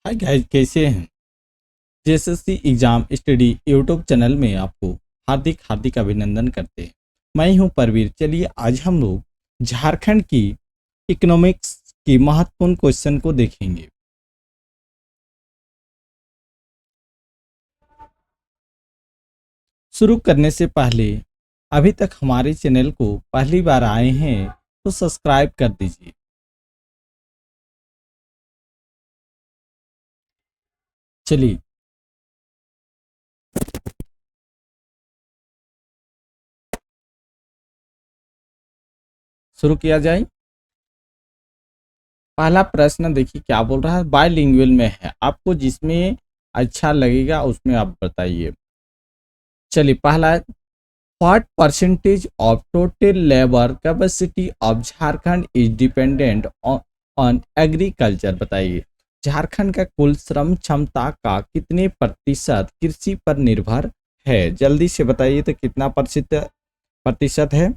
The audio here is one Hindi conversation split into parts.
हाय गाइस, कैसे हैं। JSSC exam study YouTube channel में आपको हार्दिक हार्दिक अभिनंदन करते हैं। मैं हूं परवीर। चलिए आज हम लोग झारखंड की इकोनॉमिक्स की महत्वपूर्ण क्वेश्चन को देखेंगे। शुरू करने से पहले अभी तक हमारे चैनल को पहली बार आए हैं तो सब्सक्राइब कर दीजिए। चलिए शुरू किया जाए। पहला प्रश्न देखिए क्या बोल रहा है। बायलिंगुअल में है, आपको जिसमें अच्छा लगेगा उसमें आप बताइए। चलिए पहला है, what percentage of total labour capacity of Jharkhand is dependent on agriculture. बताइए झारखंड का कुल श्रम क्षमता का कितने प्रतिशत कृषि पर निर्भर है। जल्दी से बताइए तो कितना प्रतिशत है।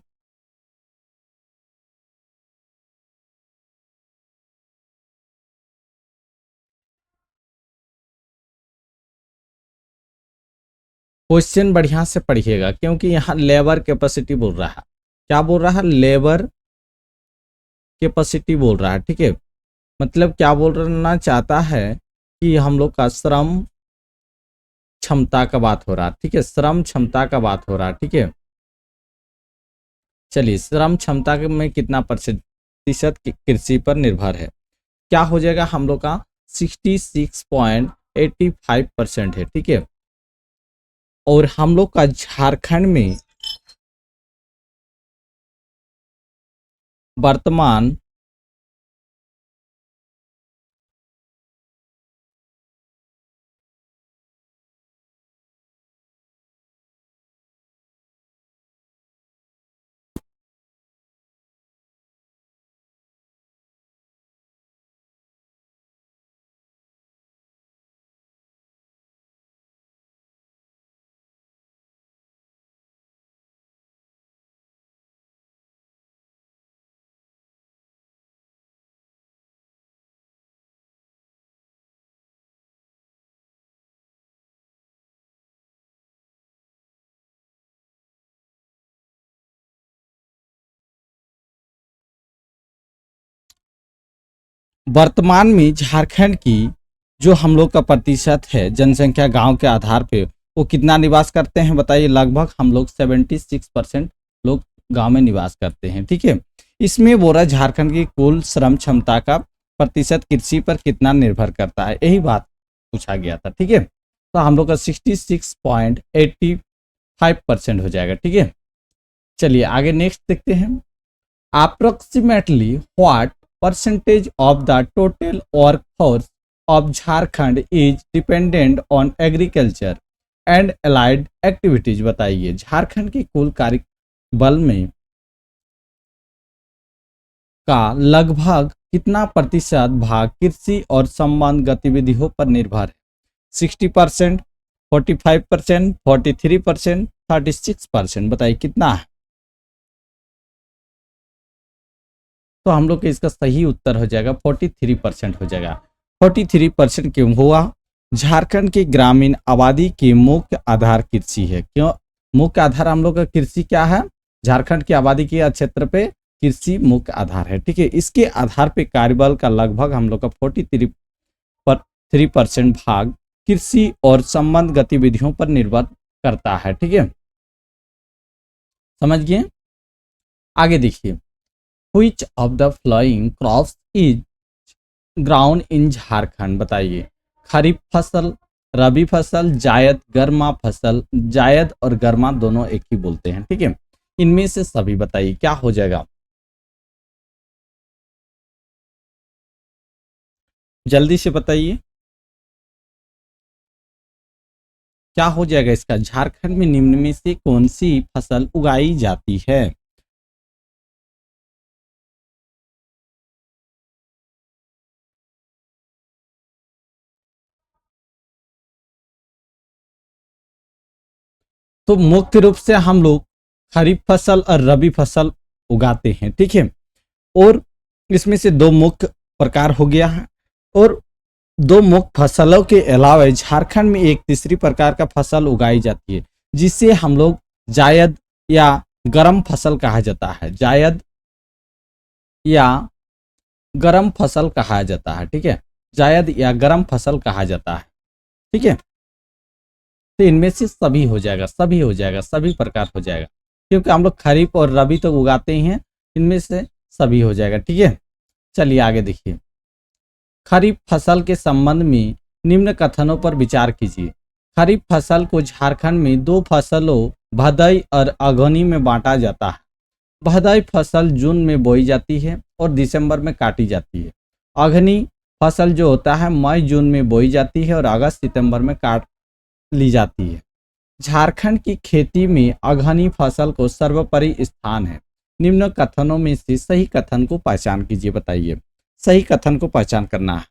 क्वेश्चन बढ़िया से पढ़िएगा क्योंकि यहाँ लेबर कैपेसिटी बोल रहा है। क्या बोल रहा है? लेबर कैपेसिटी बोल रहा है। ठीक है, मतलब क्या बोलना चाहता है कि हम लोग का श्रम क्षमता का बात हो रहा है। ठीक है, श्रम क्षमता का बात हो रहा है। ठीक है, चलिए श्रम क्षमता में कितना प्रतिशत कृषि पर निर्भर है। क्या हो जाएगा हम लोग का? 66.85% है। ठीक है, और हम लोग का झारखंड में वर्तमान वर्तमान में झारखंड की जो हम लोग का प्रतिशत है जनसंख्या गांव के आधार पे, वो कितना निवास करते हैं बताइए। लगभग हम लोग 76% लोग गांव में निवास करते हैं। ठीक है, इसमें बोल रहा है झारखंड की कुल श्रम क्षमता का प्रतिशत कृषि पर कितना निर्भर करता है, यही बात पूछा गया था। ठीक है, तो हम लोग का 66.85% हो जाएगा। ठीक है, चलिए आगे नेक्स्ट देखते हैं। Approximately what percentage of the total workforce of Jharkhand is dependent on agriculture and allied activities। बताइए झारखंड की कुल कार्य बल में का लगभग कितना प्रतिशत भाग कृषि और संबंध गतिविधियों पर निर्भर है। 60%, 45%, 43%, 36%। बताइए कितना है। तो हम लोग के इसका सही उत्तर हो जाएगा 43% हो जाएगा। 43% क्यों हुआ? झारखंड की ग्रामीण आबादी की मुख्य आधार कृषि है। क्यों मुख्य आधार? हम लोग का कृषि क्या है? झारखंड की आबादी के क्षेत्र पे कृषि मुख्य आधार है। ठीक है, इसके आधार पे कार्यबल का लगभग हम लोग का 43% भाग कृषि और संबंध गतिविधियों पर निर्भर करता है। ठीक है, समझ गए। आगे देखिए, Which of the following crops is ground in Jharkhand. बताइए खरीफ फसल, रबी फसल, जायद, गर्मा फसल। जायद और गर्मा दोनों एक ही बोलते हैं। ठीक है, इनमें से सभी बताइए क्या हो जाएगा। जल्दी से बताइए क्या हो जाएगा इसका। झारखंड में निम्न में से कौन सी फसल उगाई जाती है। तो मुख्य रूप से हम लोग खरीफ फसल और रबी फसल उगाते हैं। ठीक है, और इसमें से दो मुख्य प्रकार हो गया है। और दो मुख्य फसलों के अलावा झारखंड में एक तीसरी प्रकार का फसल उगाई जाती है जिसे हम लोग जायद या गरम फसल कहा जाता है। जायद या गरम फसल कहा जाता है। ठीक है, जायद या गरम फसल कहा जाता है। ठीक है, तो इनमें से सभी हो जाएगा, सभी हो जाएगा, सभी प्रकार हो जाएगा, क्योंकि हम लोग खरीफ और रबी तो उगाते ही हैं, इनमें से सभी हो जाएगा। ठीक है, चलिए आगे देखिए। खरीफ फसल के संबंध में निम्न कथनों पर विचार कीजिए। खरीफ फसल को झारखंड में दो फसलों भदई और अगहनी में बांटा जाता है। भदई फसल जून में बोई जाती है और दिसंबर में काटी जाती है। अगहनी फसल जो होता है मई जून में बोई जाती है और अगस्त सितंबर में काट ली जाती है। झारखंड की खेती में अगहनी फसल को सर्वोपरि स्थान है। निम्न कथनों में से सही कथन को पहचान कीजिए, बताइए। सही कथन को पहचान करना है।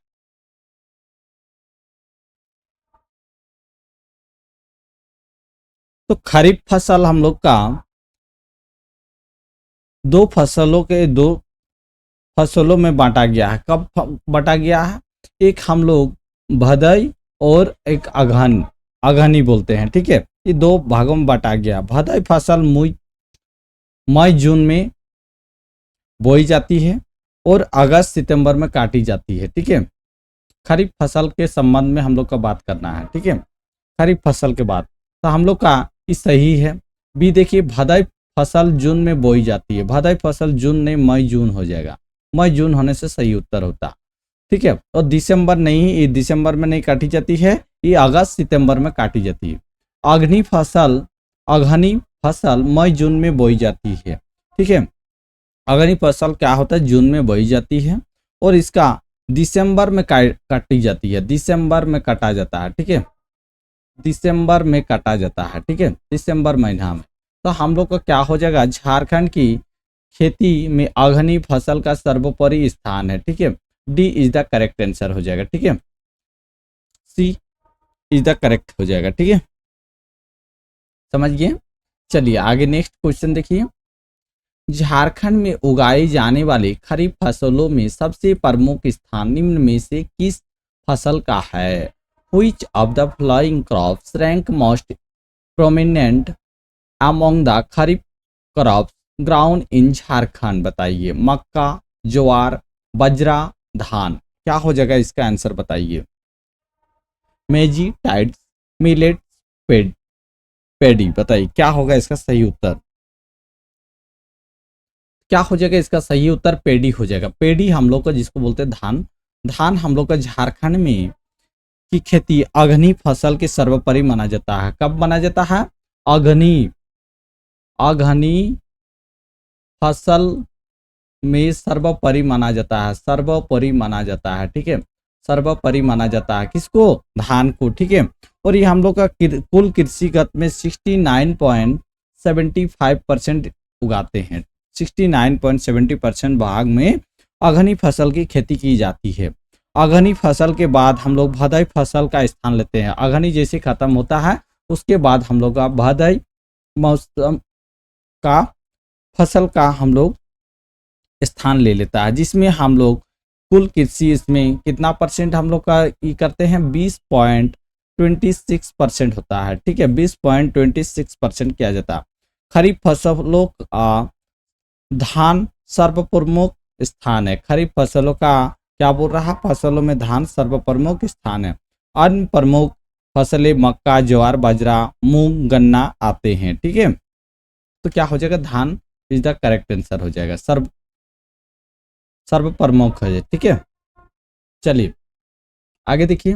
तो खरीफ फसल हम लोग का दो फसलों में बांटा गया है। कब बांटा गया है? एक हम लोग भदई और एक अगहनी बोलते हैं। ठीक है, ये दो भागों में बांटा गया। भदई फसल मई जून में बोई जाती है और अगस्त सितंबर में काटी जाती है। ठीक है, खरीफ फसल के संबंध में हम लोग का बात करना है। ठीक है, खरीफ फसल के बाद तो हम लोग का ये सही है। बी देखिए, भदई फसल जून में बोई जाती है। भदई फसल जून नहीं, मई जून हो जाएगा। मई जून होने से सही उत्तर होता। ठीक है, और दिसंबर नहीं, ये दिसंबर में नहीं काटी जाती है, ये अगस्त सितंबर में काटी जाती है। अगहनी फसल मई जून में बोई जाती है। ठीक है, अगहनी फसल क्या होता है? जून में बोई जाती है और इसका दिसंबर में काटी जाती है। दिसंबर में काटा जाता है। ठीक है, दिसंबर में काटा जाता है। ठीक है, दिसंबर महीना में। तो हम लोग का क्या हो जाएगा? झारखंड की खेती में अगहनी फसल का सर्वोपरि स्थान है। ठीक है, D is the correct answer हो जाएगा। ठीक है, सी इज द करेक्ट हो जाएगा। ठीक है, समझ गए। चलिए आगे नेक्स्ट क्वेश्चन देखिए। झारखंड में उगाई जाने वाली खरीफ फसलों में सबसे प्रमुख स्थान निम्न में से किस फसल का है? Which of the following crops rank most prominent among the kharif crops ground in Jharkhand? बताइए। मक्का, ज्वार, बाजरा, धान। क्या हो जाएगा इसका आंसर? बताइए। मेजी, टाइड्स, मिलेट, पेडी। बताइए क्या होगा इसका सही उत्तर? क्या हो जाएगा इसका सही उत्तर? पेडी हो जाएगा। पेडी हम लोग का जिसको बोलते हैं धान। धान हम लोग का झारखंड में की खेती अगहनी फसल के सर्वोपरि माना जाता है। कब माना जाता है? अगहनी अगहनी फसल में सर्वोपरि माना जाता है। सर्वोपरि माना जाता है। ठीक है, सर्वोपरि माना जाता है किसको? धान को। ठीक है, और ये हम लोग का कुल कृषिगत में 69.75% उगाते हैं। 69.70% भाग में अगहनी फसल की खेती की जाती है। अगहनी फसल के बाद हम लोग भदई फसल का स्थान लेते हैं। अगहनी जैसे खत्म होता है उसके बाद हम लोग का भदई मौसम का फसल का हम लोग स्थान ले लेता है, जिसमें हम लोग कुल कृषि इसमें कितना परसेंट हम लोग का ये करते हैं? 20.26% होता है। ठीक है, 20.26% किया जाता है। खरीफ फसलों का धान सर्वप्रमुख स्थान है। खरीफ फसलों का क्या बोल रहा? फसलों में धान सर्वप्रमुख स्थान है। अन्य प्रमुख फसलें मक्का, ज्वार, बाजरा, मूंग, गन्ना आते हैं। ठीक है, तो क्या हो जाएगा? धान इज द करेक्ट आंसर हो जाएगा। सर्वप्रमुख है। ठीक है, चलिए आगे देखिए।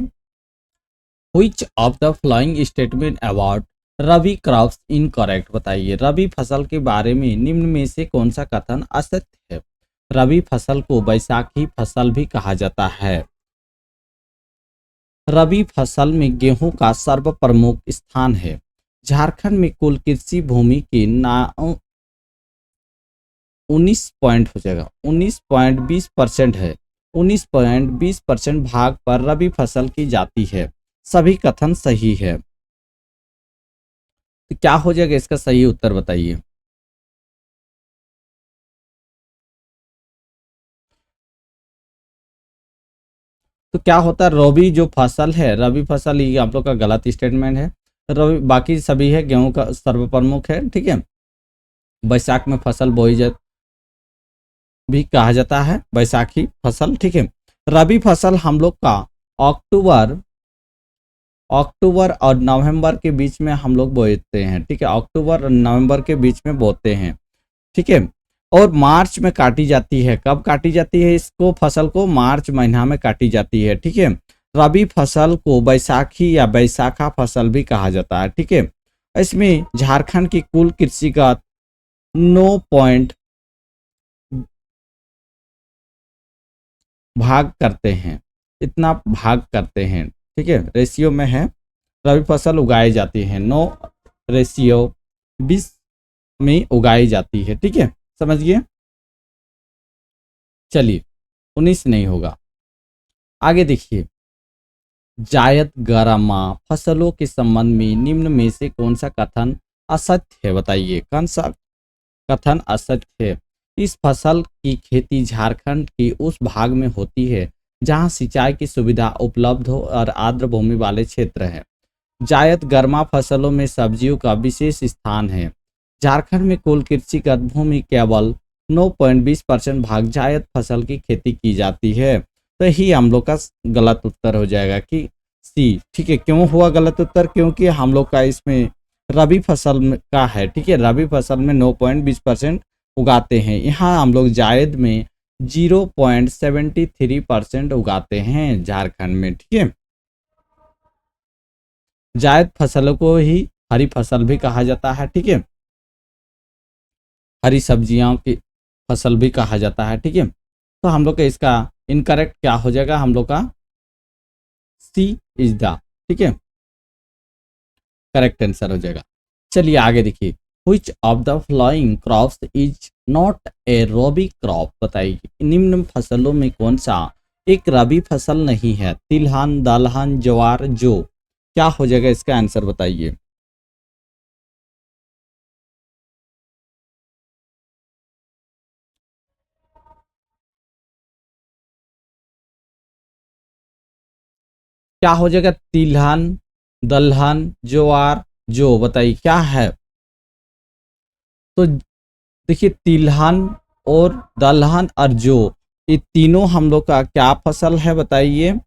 Which of the following statement about rabi crops incorrect? बताइए। रबी फसल के बारे में निम्न में से कौन सा कथन असत्य है? रबी फसल को बैसाखी फसल भी कहा जाता है। रबी फसल में गेहूं का सर्वप्रमुख स्थान है। झारखंड में कुल कृषि भूमि के 19 पॉइंट हो जाएगा, 19.20% है। 19.20% भाग पर रबी फसल की जाती है। सभी कथन सही है। तो क्या हो जाएगा इसका सही उत्तर? बताइए। तो क्या होता है, रबी जो फसल है, रबी फसल, ये आप लोग का गलत स्टेटमेंट है। रबी बाकी सभी है, गेहूं का सर्वप्रमुख है, ठीक है। बैसाख में फसल बोई जा भी कहा जाता है, बैसाखी फसल, ठीक है। रबी फसल हम लोग का अक्टूबर अक्टूबर और नवंबर के बीच में हम लोग बोते हैं, ठीक है। अक्टूबर और नवंबर के बीच में बोते हैं, ठीक है। और मार्च में काटी जाती है। कब काटी जाती है इसको, फसल को मार्च महीना में काटी जाती है, ठीक है। रबी फसल को बैसाखी या बैसाखा फसल भी कहा जाता है, ठीक है। इसमें झारखंड की कुल कृषिगत 9 पॉइंट भाग करते हैं, इतना भाग करते हैं, ठीक है। रेशियो में है, रबी फसल उगाई जाती है 9:20 में उगाई जाती है, ठीक है। समझिए, चलिए 19 नहीं होगा। आगे देखिए, जायद गरमा फसलों के संबंध में निम्न में से कौन सा कथन असत्य है, बताइए कौन सा कथन असत्य है। इस फसल की खेती झारखंड के उस भाग में होती है जहां सिंचाई की सुविधा उपलब्ध हो और आर्द्र भूमि वाले क्षेत्र है। जायद गर्मा फसलों में सब्जियों का विशेष स्थान है। झारखंड में कुल कृषिगत भूमि केवल 9.20% भाग जायद फसल की खेती की जाती है। तो ही हम लोग का गलत उत्तर हो जाएगा कि सी, ठीक है। क्यों हुआ गलत उत्तर, क्योंकि हम लोग का इसमें रबी फसल का है, ठीक है। रबी फसल में 9.20% उगाते हैं, यहाँ हम लोग जायद में 0.73% उगाते हैं झारखंड में, ठीक है। जायद फसलों को ही हरी फसल भी कहा जाता है, ठीक है। हरी सब्जियों की फसल भी कहा जाता है, ठीक है। तो हम लोग का इसका इनकरेक्ट क्या हो जाएगा, हम लोग का सी इज द, ठीक है, करेक्ट आंसर हो जाएगा। चलिए आगे देखिए, which of the following crops is not A rabi crop, बताइए निम्न फसलों में कौन सा एक रबी फसल नहीं है। तिलहन, दलहन, ज्वार, जौ, क्या हो जाएगा इसका आंसर, बताइए। क्या हो जाएगा, तिलहन, दलहन, ज्वार, जौ, बताइए क्या है। तो देखिए, तिलहन और दलहन और जौ, ये तीनों हम लोग का क्या फसल है, बताइए।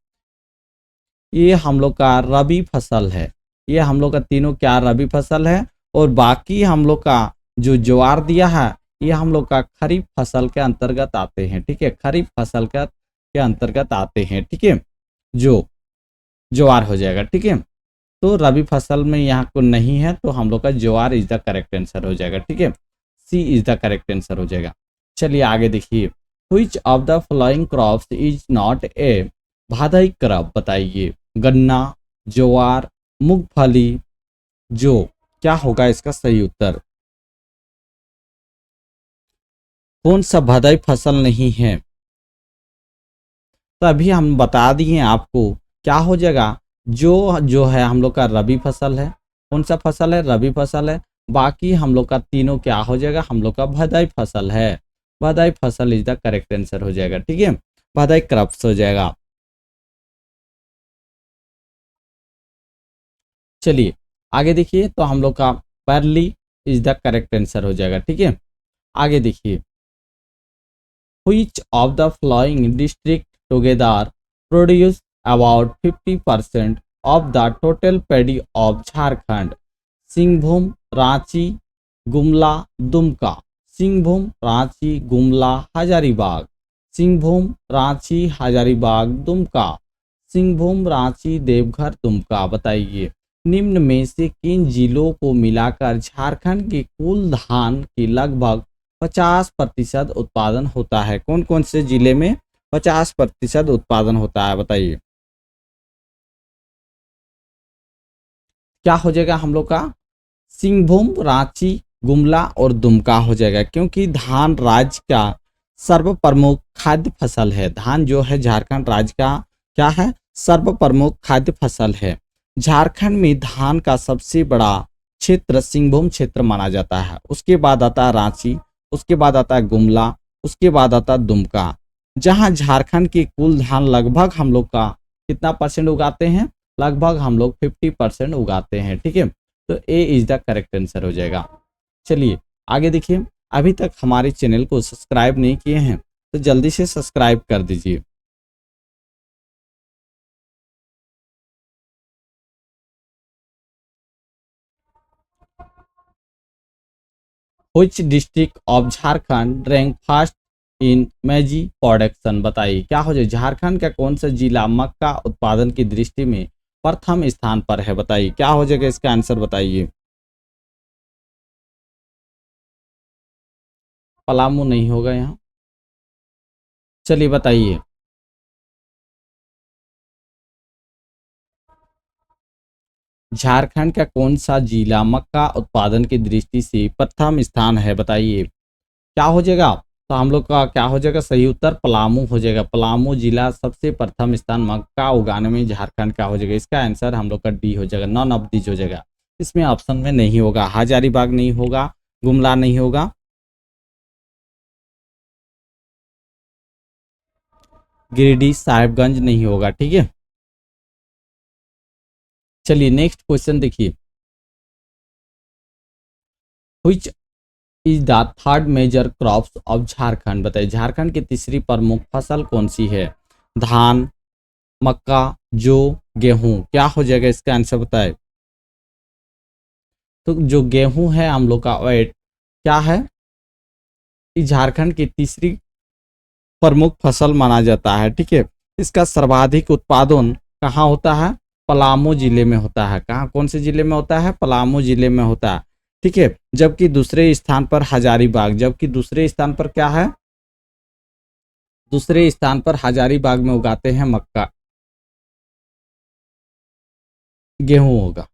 ये हम लोग का रबी फसल है। ये हम लोग का तीनों क्या रबी फसल है। और बाकी हम लोग का जो ज्वार दिया है, ये हम लोग का खरीफ फसल के अंतर्गत आते हैं, ठीक है। खरीफ फसल के अंतर्गत आते हैं, ठीक है। जो ज्वार हो जाएगा, ठीक है। तो रबी फसल में यहाँ को नहीं है, तो हम लोग का jowar is the correct answer हो जाएगा, ठीक है। C is the correct answer हो जाएगा। चलिए आगे देखिए, which of the following crops is not a bhadai crop, बताइए। गन्ना, ज्वार, मूंगफली, जौ, क्या होगा इसका सही उत्तर। कौन सा भादई फसल नहीं है, तो अभी हम बता दिए आपको, क्या हो जाएगा। जो है हम लोग का रबी फसल है। कौन सा फसल है, रबी फसल है। बाकी हम लोग का तीनों क्या हो जाएगा, हम लोग का भादई फसल है। भादई फसल इज द करेक्ट आंसर हो जाएगा, ठीक है। भादई क्रॉप्स हो जाएगा। चलिए आगे देखिए, तो हम लोग का पैरली इज द करेक्ट आंसर हो जाएगा, ठीक है। आगे देखिए, which of the following district together produce about 50% of the total paddy of Jharkhand. Singhbhum, Ranchi, Gumla, Dumka. Singhbhum, Ranchi, Gumla, Hazaribagh. Singhbhum, Ranchi, Hazaribagh, Dumka. Singhbhum, Ranchi, Deoghar, Dumka, बताइए निम्न में से किन जिलों को मिलाकर झारखंड के कुल धान के लगभग 50% उत्पादन होता है। कौन कौन से जिले में 50% उत्पादन होता है, बताइए। क्या हो जाएगा हम लोग का, सिंहभूम, रांची, गुमला और दुमका हो जाएगा, क्योंकि धान राज्य का सर्व प्रमुख खाद्य फसल है। धान जो है झारखंड राज्य का क्या है, सर्व प्रमुख खाद्य फसल है। झारखंड में धान का सबसे बड़ा क्षेत्र सिंहभूम क्षेत्र माना जाता है। उसके बाद आता है रांची, उसके बाद आता है गुमला, उसके बाद आता है दुमका। जहां झारखंड की कुल धान लगभग हम लोग का कितना परसेंट उगाते हैं, लगभग हम लोग 50% उगाते हैं। ठीक है, तो ए इज द करेक्ट आंसर हो जाएगा। चलिए आगे देखिए, अभी तक हमारे चैनल को सब्सक्राइब नहीं किए हैं तो जल्दी से सब्सक्राइब कर दीजिए। Which district of Jharkhand rank first in Maggi production, बताइए क्या हो जाए, झारखंड का कौन सा जिला मक्का उत्पादन की दृष्टि में प्रथम स्थान पर है, बताइए क्या हो जाएगा इसका आंसर बताइए। पलामू नहीं होगा यहाँ, चलिए बताइए। झारखंड का कौन सा जिला मक्का उत्पादन की दृष्टि से प्रथम स्थान है, बताइए क्या हो जाएगा। तो हम लोग का क्या हो जाएगा, सही उत्तर पलामू हो जाएगा। पलामू जिला सबसे प्रथम स्थान मक्का उगाने में झारखंड का हो जाएगा। इसका आंसर हम लोग का डी हो जाएगा, नॉन ऑफ दिस हो जाएगा। इसमें ऑप्शन में नहीं होगा, हजारीबाग नहीं होगा, गुमला नहीं होगा, गिरिडीह साहिबगंज नहीं होगा। ठीक है, चलिए नेक्स्ट क्वेश्चन देखिए। Which is the third major crops of Jharkhand, बताइए झारखंड की तीसरी प्रमुख फसल कौन सी है। धान, मक्का, जौ, गेहूं, क्या हो जाएगा इसका आंसर बताए। तो जो गेहूं है हम लोग का वेट क्या है, इस झारखंड की तीसरी प्रमुख फसल माना जाता है। ठीक है, इसका सर्वाधिक उत्पादन कहाँ होता है, पलामू जिले में होता है। कहाँ, कौन से जिले में होता है, पलामू जिले में होता है। ठीक है, जबकि दूसरे स्थान पर हजारीबाग, जबकि दूसरे स्थान पर क्या है, दूसरे स्थान पर हजारीबाग में उगाते हैं मक्का, गेहूं होगा,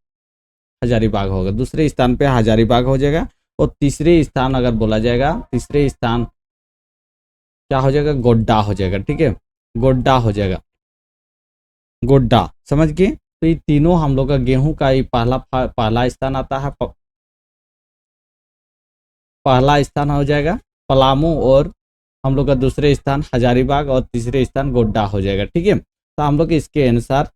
हजारीबाग होगा, दूसरे स्थान पे हजारीबाग हो जाएगा। और तीसरे स्थान अगर बोला जाएगा, तीसरे स्थान क्या हो जाएगा, गोड्डा हो जाएगा। ठीक है, गोड्डा हो जाएगा, गोड्डा, समझ गए। तो ये तीनों हम लोग का गेहूं का ही पहला स्थान आता है, पहला स्थान हो जाएगा पलामू, और हम लोग का दूसरे स्थान हजारीबाग और तीसरे स्थान गोड्डा हो जाएगा। ठीक है, तो हम लोग इसके अनुसार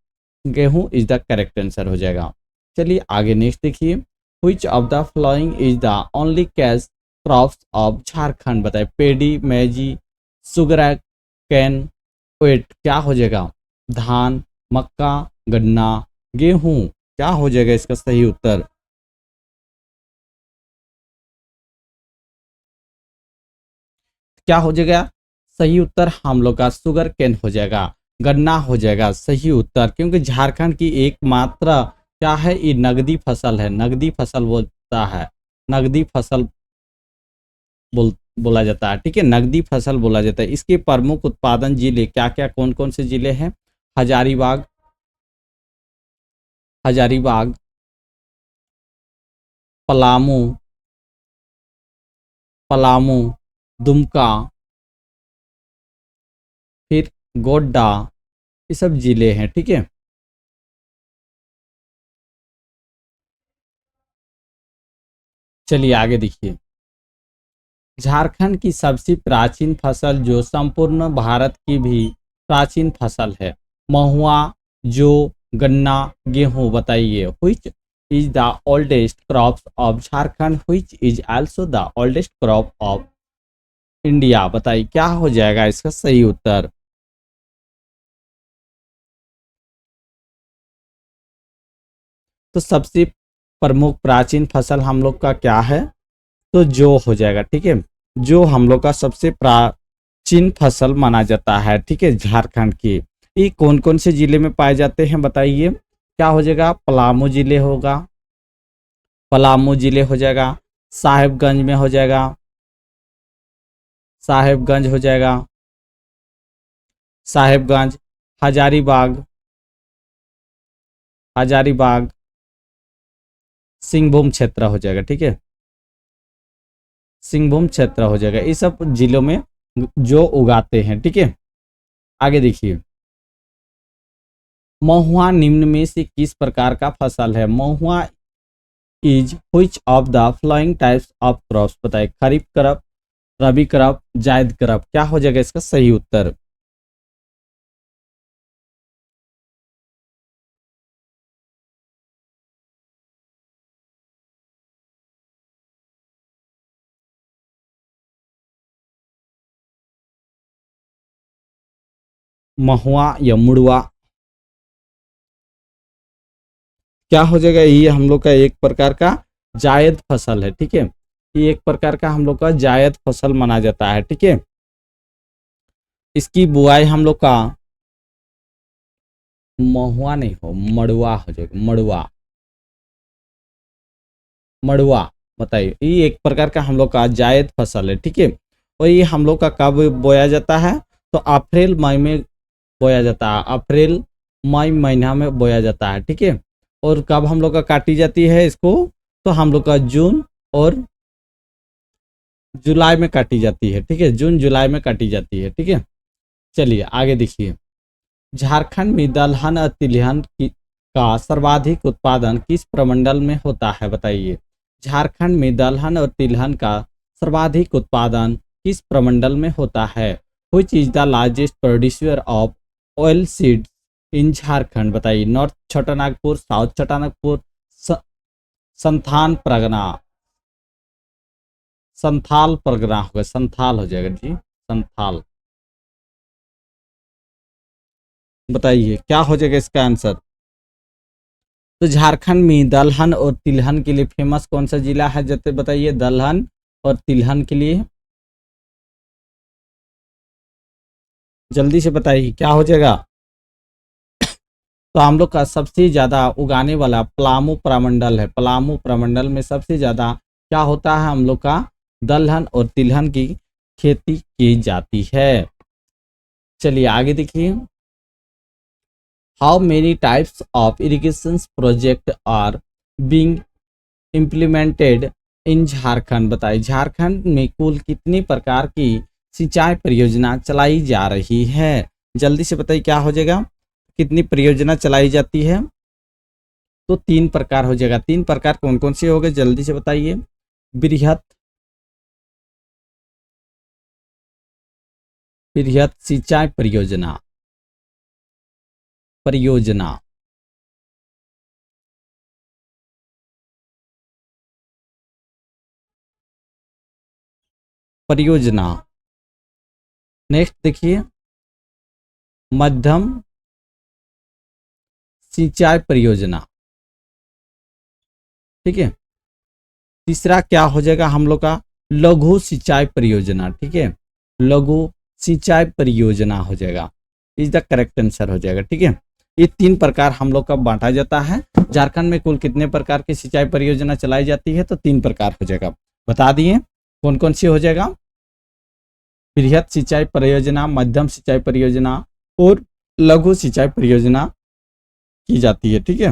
गेहूं इज द करेक्ट आंसर हो जाएगा। चलिए आगे नेक्स्ट देखिए। Which of the following is the only cash crops of Jharkhand, बताए पेडी, मैजी, सुगर कैन, वेट, क्या हो जाएगा, धान, मक्का, गन्ना, गेहूं, क्या हो जाएगा इसका सही उत्तर। क्या हो जाएगा सही उत्तर, हम लोग का सुगर केन हो जाएगा, गन्ना हो जाएगा सही उत्तर। क्योंकि झारखंड की एकमात्र क्या है, ये नगदी फसल है, नगदी फसल बोलता है, नगदी फसल बोला जाता है। ठीक है, नगदी फसल बोला जाता है। इसके प्रमुख उत्पादन जिले क्या क्या, कौन कौन से जिले हैं, हजारीबाग, हजारीबाग, पलामू, पलामू, दुमका, फिर गोड्डा, ये सब जिले हैं। ठीक है, चलिए आगे देखिए। झारखंड की सबसे प्राचीन फसल जो संपूर्ण भारत की भी प्राचीन फसल है, महुआ, जो, गन्ना, गेहूं, बताइए which is the oldest crop of Jharkhand, which is also the oldest crop of India, बताइए क्या हो जाएगा इसका सही उत्तर। तो सबसे प्रमुख प्राचीन फसल हम लोग का क्या है, तो जो हो जाएगा। ठीक है, जो हम लोग का सबसे प्राचीन फसल माना जाता है। ठीक है, झारखंड की ये कौन कौन से जिले में पाए जाते हैं, बताइए क्या हो जाएगा, पलामू जिले होगा, पलामू जिले हो जाएगा, साहेबगंज में हो जाएगा, साहेबगंज हो जाएगा, साहेबगंज, हजारीबाग, हजारीबाग, सिंहभूम क्षेत्र हो जाएगा। ठीक है, सिंहभूम क्षेत्र हो जाएगा, ये सब जिलों में जो उगाते हैं। ठीक है, आगे देखिए। महुआ निम्न में से किस प्रकार का फसल है, mahua is which of the following types of crops, बताए kharif crop, rabi crop, zaid crop, क्या हो जाएगा इसका सही उत्तर? महुआ या मुड़वा, क्या हो जाएगा? ये हम लोग का एक प्रकार का जायद फसल है, ठीक है। ये एक प्रकार का हम लोग का जायद फसल माना जाता है, ठीक है। इसकी बुआई हम लोग का महुआ नहीं हो, मड़ुआ हो जाएगा, मड़ुआ, मड़ुआ। बताइए, ये एक प्रकार का हम लोग का जायद फसल है, ठीक है। और ये हम लोग का कब बोया जाता है? तो अप्रैल मई में बोया जाता है, अप्रैल मई महीना में बोया जाता है, ठीक है। और कब हम लोग का काटी जाती है इसको? तो हम लोग का जून और जुलाई में काटी जाती है, ठीक है, जून जुलाई में काटी जाती है, ठीक है। चलिए आगे देखिए, झारखंड में दलहन और तिलहन का सर्वाधिक उत्पादन किस प्रमंडल में होता है? बताइए, झारखंड में दलहन और तिलहन का सर्वाधिक उत्पादन किस प्रमंडल में होता है? Which is the largest producer of oil seeds इन झारखंड? बताइए, नॉर्थ छोटानागपुर, साउथ छोटानागपुर, संथान परगना, संथाल परगना होगा, संथाल हो जाएगा जी, संथाल। बताइए क्या हो जाएगा इसका आंसर? तो झारखंड में दलहन और तिलहन के लिए फेमस कौन सा जिला है? जैसे बताइए, दलहन और तिलहन के लिए जल्दी से बताइए क्या हो जाएगा? तो हम लोग का सबसे ज्यादा उगाने वाला पलामू प्रमंडल है, पलामू प्रमंडल में सबसे ज्यादा क्या होता है? हम लोग का दलहन और तिलहन की खेती की जाती है। चलिए आगे देखिए, how many types of irrigation project are being implemented in Jharkhand? बताइए, झारखंड में कुल कितनी प्रकार की सिंचाई परियोजना चलाई जा रही है? जल्दी से बताइए क्या हो जाएगा? कितनी परियोजना चलाई जाती है? तो तीन प्रकार हो जाएगा। तीन प्रकार कौन कौन से हो गए जल्दी से बताइए? बृहत, बृहत सिंचाई परियोजना, परियोजना, परियोजना। नेक्स्ट देखिए, मध्यम सिंचाई परियोजना, ठीक है। तीसरा क्या हो जाएगा हम लोग का? लघु सिंचाई परियोजना, ठीक है, लघु सिंचाई परियोजना हो जाएगा, इज द करेक्ट आंसर हो जाएगा, ठीक है। ये तीन प्रकार हम लोग का बांटा जाता है। झारखंड में कुल कितने प्रकार की सिंचाई परियोजना चलाई जाती है? तो तीन प्रकार हो जाएगा, बता दिए कौन कौन सी हो जाएगा? बृहत सिंचाई परियोजना, मध्यम सिंचाई परियोजना और लघु सिंचाई परियोजना की जाती है, ठीक है।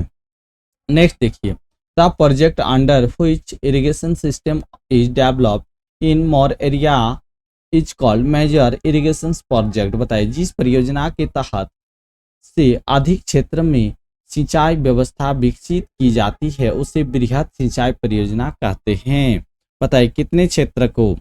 नेक्स्ट देखिए, the project under which irrigation system is developed in more area is called major irrigation project? बताइए, जिस परियोजना के तहत से अधिक क्षेत्र में सिंचाई व्यवस्था विकसित की जाती है उसे बृहत सिंचाई परियोजना कहते हैं। बताइए कितने क्षेत्र को?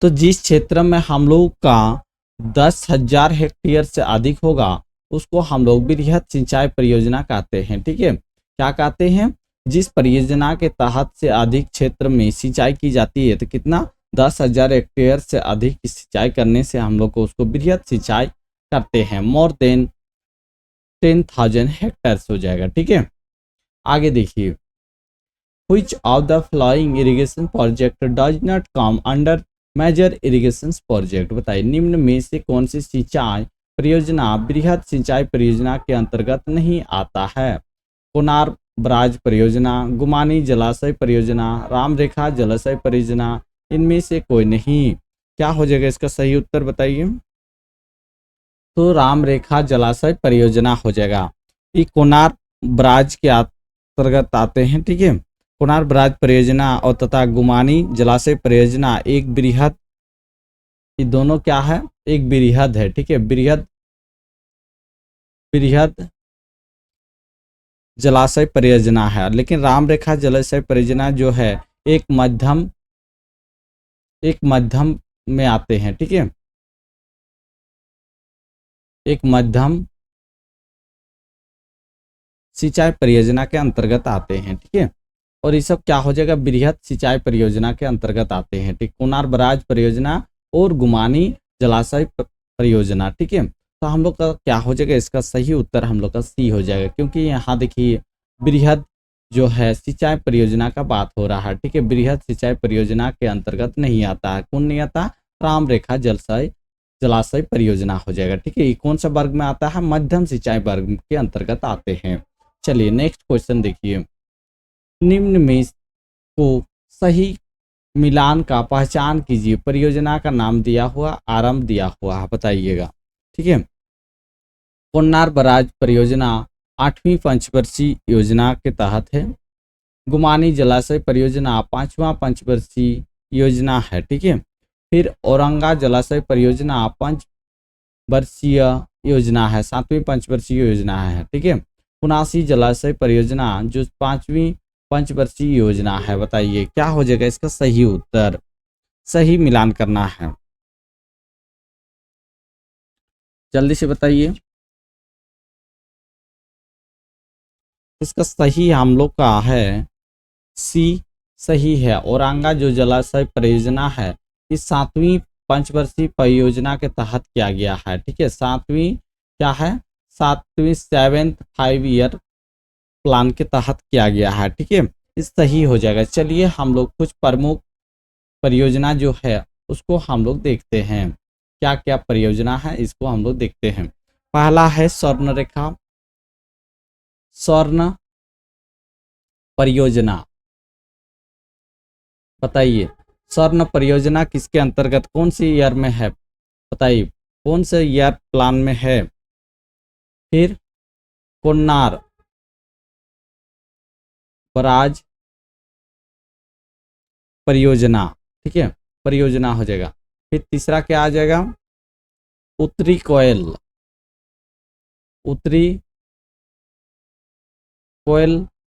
तो जिस क्षेत्र में हम लोग का 10,000 हेक्टेयर से अधिक होगा उसको हम लोग बृहत सिंचाई परियोजना कहते हैं, ठीक है। क्या कहते हैं? जिस परियोजना के तहत से अधिक क्षेत्र में सिंचाई की जाती है, तो कितना? 10,000 हेक्टेयर से अधिक की सिंचाई करने से हम लोग को उसको बृहत सिंचाई करते हैं। मोर देन 10,000 हेक्टेयर हो जाएगा, ठीक है। आगे देखिए, Which of the following irrigation project does not come under major irrigation project? बताइए, निम्न में से कौन सी सिंचाई परियोजना बृहत सिंचाई परियोजना के अंतर्गत नहीं आता है? कोनार ब्राज परियोजना, गुमानी जलाशय परियोजना, राम रेखा जलाशय परियोजना, इनमें से कोई नहीं। क्या हो जाएगा इसका सही उत्तर बताइए? तो राम रेखा जलाशय परियोजना हो जाएगा। ये कोनार ब्राज के अंतर्गत आते हैं, ठीक है। कोनार ब्राज परियोजना और तथा गुमानी जलाशय परियोजना एक बृहद, ये दोनों क्या है? एक बृहद है, ठीक है, बृहद, बृहद जलाशय परियोजना है, लेकिन राम रेखा जलाशय परियोजना जो है एक मध्यम में आते हैं, ठीक है, एक मध्यम सिंचाई परियोजना के अंतर्गत आते हैं, ठीक है। और ये सब क्या हो जाएगा, बृहद सिंचाई परियोजना के अंतर्गत आते हैं, ठीक। कोनार बराज परियोजना और गुमानी जलाशय परियोजना, ठीक है। तो हम लोग का क्या हो जाएगा, इसका सही उत्तर हम लोग का सी हो जाएगा, क्योंकि यहाँ देखिए बृहद जो है सिंचाई परियोजना का बात हो रहा है, ठीक है। बृहद सिंचाई परियोजना के अंतर्गत नहीं आता है, कौन नहीं आता, राम रेखा जलाशय परियोजना हो जाएगा, ठीक है। ये कौन सा वर्ग में आता है, मध्यम सिंचाई वर्ग के अंतर्गत आते हैं। चलिए नेक्स्ट क्वेश्चन देखिए, निम्न में को सही मिलान का पहचान कीजिए, परियोजना का नाम दिया हुआ, आरंभ दिया हुआ है, बताइएगा, ठीक है। कोन्नार बराज परियोजना 8वीं पंचवर्षीय योजना के तहत है। गुमानी जलाशय परियोजना 5वां पंचवर्षीय योजना है, ठीक है। फिर औरंगा जलाशय परियोजना 5 वर्षीय योजना है, 7वीं पंचवर्षीय योजना है, ठीक है। पुनासी जलाशय परियोजना जो 5वीं पंचवर्षीय योजना है, बताइए क्या हो जाएगा इसका सही उत्तर, सही मिलान करना है, जल्दी से बताइए। इसका सही हम लोग का है सी सही है। औरंगा जो जलाशय परियोजना है इस 7वीं पंचवर्षीय परियोजना के तहत किया गया है, ठीक है। 7वीं क्या है, 7वीं 7th 5 ईयर प्लान के तहत किया गया है, ठीक है। इस सही हो जाएगा। चलिए हम लोग कुछ प्रमुख परियोजना जो है उसको हम लोग देखते हैं, क्या क्या परियोजना है इसको हम लोग देखते हैं। पहला है स्वर्ण रेखा स्वर्ण परियोजना, बताइए स्वर्ण परियोजना किसके अंतर्गत कौन सी ईयर में है, बताइए कौन से ईयर प्लान में है। फिर कोन्नार बराज परियोजना, ठीक है, परियोजना हो जाएगा। फिर तीसरा क्या आ जाएगा, उत्तरी कोयल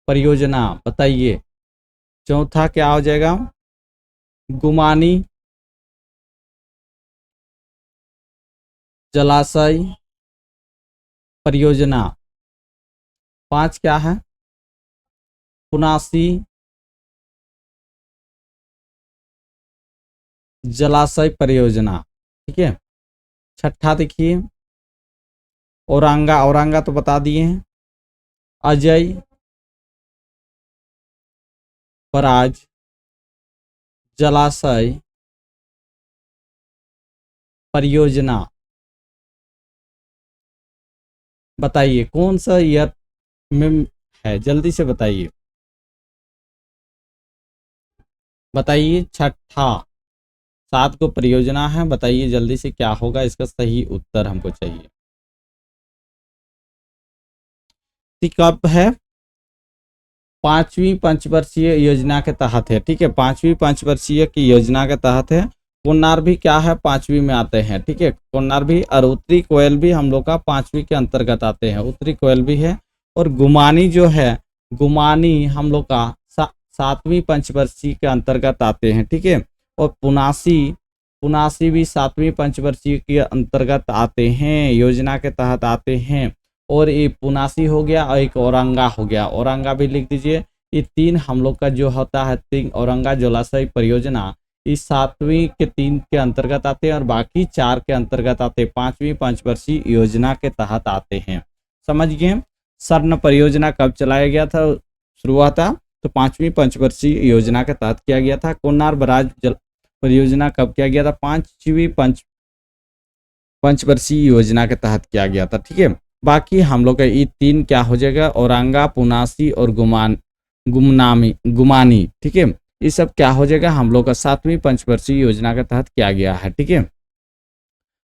परियोजना, बताइए। चौथा क्या हो जाएगा, गुमानी जलाशय परियोजना। 5 क्या है, पुनासी जलाशय परियोजना, ठीक है। छठा देखिए औरंगा तो बता दिए हैं, अजय बराज जलाशय परियोजना, बताइए कौन सा ईयर में है, जल्दी से बताइए, बताइए। छठा 7 को परियोजना है, बताइए जल्दी से क्या होगा, इसका सही उत्तर हमको चाहिए। कब है, 5वीं पंचवर्षीय योजना के तहत है, ठीक है। 5वीं पंचवर्षीय की योजना के तहत है। कोन्नार भी क्या है, 5वीं में आते हैं, ठीक है। कोन्नार भी और उत्तरी कोयल भी हम लोग का 5वीं के अंतर्गत आते हैं, उत्तरी कोयल भी है। और गुमानी जो है, गुमानी हम लोग का 7वीं पंचवर्षीय के अंतर्गत आते हैं, ठीक है। और पुनासी भी 7वीं पंचवर्षीय के अंतर्गत आते हैं, योजना के तहत आते हैं। और ये पुनासी हो गया और एक औरंगा हो गया, औरंगा भी लिख दीजिए। ये 3 हम लोग का जो होता है 3 औरंगा जलाशय परियोजना इस 7वीं के 3 के अंतर्गत आते हैं और बाकी 4 के अंतर्गत आते हैं, 5वीं पंचवर्षीय योजना के तहत आते हैं। समझ गए। स्वर्ण परियोजना कब चलाया गया था, शुरुआत था तो 5वीं पंचवर्षीय योजना के तहत किया गया था। कोन्नार बराज परियोजना कब किया गया था, 5वीं पंचवर्षीय योजना के तहत किया गया था, ठीक है। बाकी हम लोग का ये 3 क्या हो जाएगा, औरंगा पुनासी और गुमानी, ठीक है। ये सब क्या हो जाएगा, हम लोग का 7वीं पंचवर्षीय योजना के तहत किया गया है, ठीक है।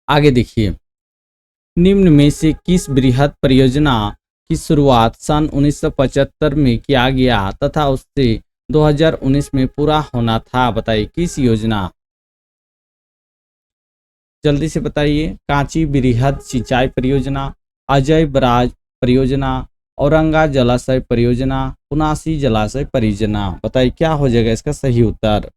आगे देखिए, निम्न में से किस बृहद परियोजना की शुरुआत सन 1975 में किया गया तथा उससे 2019 में पूरा होना था, बताइए किस योजना, जल्दी से बताइए। कांची बृहद सिंचाई परियोजना, अजय बराज परियोजना, औरंगा जलाशय परियोजना, पुनासी जलाशय परियोजना। बताइए क्या हो जाएगा इसका सही उत्तर।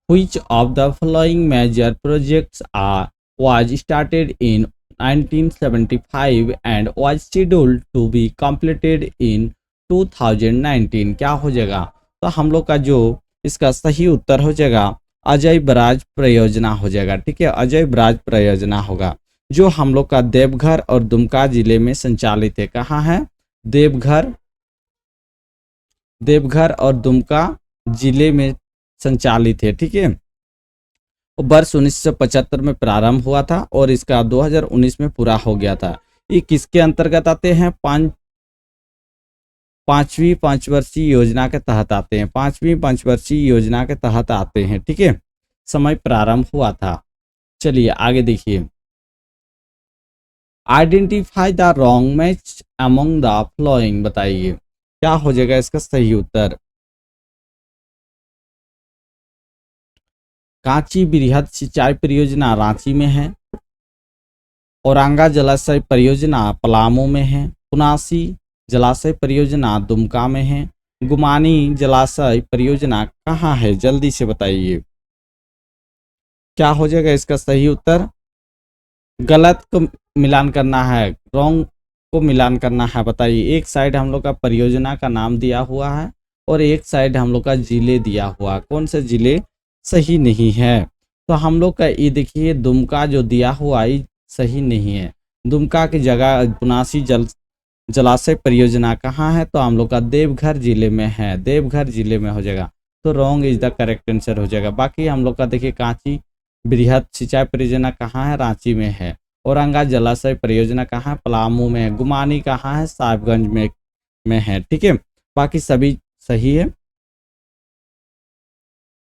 Which of the following major projects was started in 1975 and was scheduled to be completed in 2019? क्या हो जाएगा? तो हम लोग का जो इसका सही उत्तर हो जाएगा अजय बराज परियोजना हो जाएगा। ठीक है, अजय बराज परियोजना होगा जो हम लोग का देवघर और दुमका जिले में संचालित है। कहाँ है? देवघर, देवघर और दुमका जिले में संचालित है। ठीक है, वर्ष 1975 में प्रारंभ हुआ था और इसका 2019 में पूरा हो गया था। ये किसके अंतर्गत आते हैं? पांचवी पंचवर्षीय योजना के तहत आते हैं। पांचवी पंचवर्षीय योजना के तहत आते हैं। ठीक है, समय प्रारंभ हुआ था। चलिए आगे देखिए। Identify the wrong match among the flowing. बताइए क्या हो जाएगा इसका सही उत्तर। कांची वृहद सिंचाई परियोजना रांची में है, औरंगा जलाशय परियोजना पलामू में है, पुनासी जलाशय परियोजना दुमका में है, गुमानी जलाशय परियोजना कहाँ है? जल्दी से बताइए क्या हो जाएगा इसका सही उत्तर। गलत को मिलान करना है, रॉन्ग को मिलान करना है। बताइए, एक साइड हम लोग का परियोजना का नाम दिया हुआ है और एक साइड हम लोग का जिले दिया हुआ है। कौन से जिले सही नहीं है? तो हम लोग का ये देखिए दुमका जो दिया हुआ है सही नहीं है। दुमका की जगह पुनासी जलाशय परियोजना कहाँ है? तो हम लोग का देवघर जिले में है। देवघर जिले में हो जाएगा, तो wrong is the correct answer हो जाएगा। बाकी हम लोग का देखिए कांची वृहद सिंचाई परियोजना कहाँ है? रांची में है। औरंगा जलाशय परियोजना कहाँ है? पलामू में है। गुमानी कहाँ है? साहिबगंज में है। ठीक है, बाकी सभी सही है।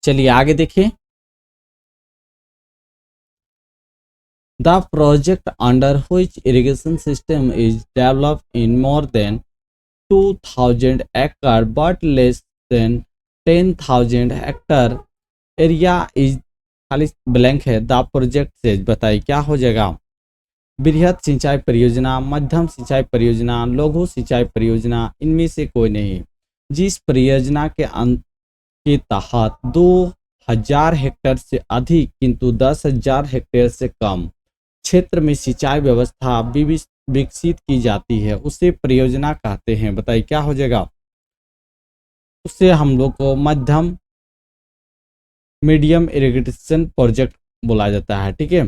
चलिए आगे देखिए। The project under which irrigation system is developed in more than 2000 acre but less than 10,000 hectare area is खाली ब्लैंक है। द प्रोजेक्ट से बताइए क्या हो जाएगा। बृहद सिंचाई परियोजना, मध्यम सिंचाई परियोजना, लघु सिंचाई परियोजना, इनमें से कोई नहीं। जिस परियोजना के तहत 2000 हेक्टेयर से अधिक किंतु 10,000 हेक्टेयर से कम क्षेत्र में सिंचाई व्यवस्था विकसित की जाती है उसे परियोजना कहते हैं। बताइए क्या हो जाएगा। उससे हम लोग को मध्यम मीडियम इरिगेशन प्रोजेक्ट बोला जाता है। ठीक है,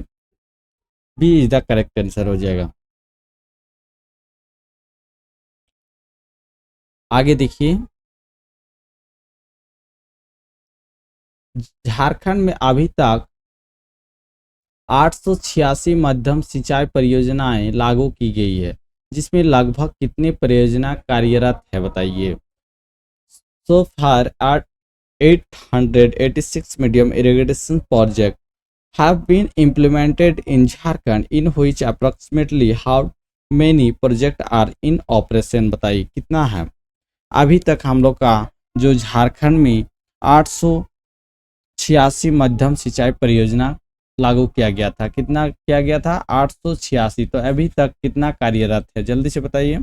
B is the correct answer हो जाएगा। आगे देखिए। झारखंड में अभी तक 886 मध्यम सिंचाई परियोजनाएं लागू की गई है, जिसमें लगभग कितने परियोजना कार्यरत है? बताइए। सो फार 886 medium irrigation projects have been implemented in Jharkhand, in which approximately how many projects are in operation? बताइए कितना है। अभी तक हम लोग का जो झारखंड में 886 मध्यम सिंचाई परियोजना लागू किया गया था। कितना किया गया था? 886। तो अभी तक कितना कार्यरत है? जल्दी से बताइए।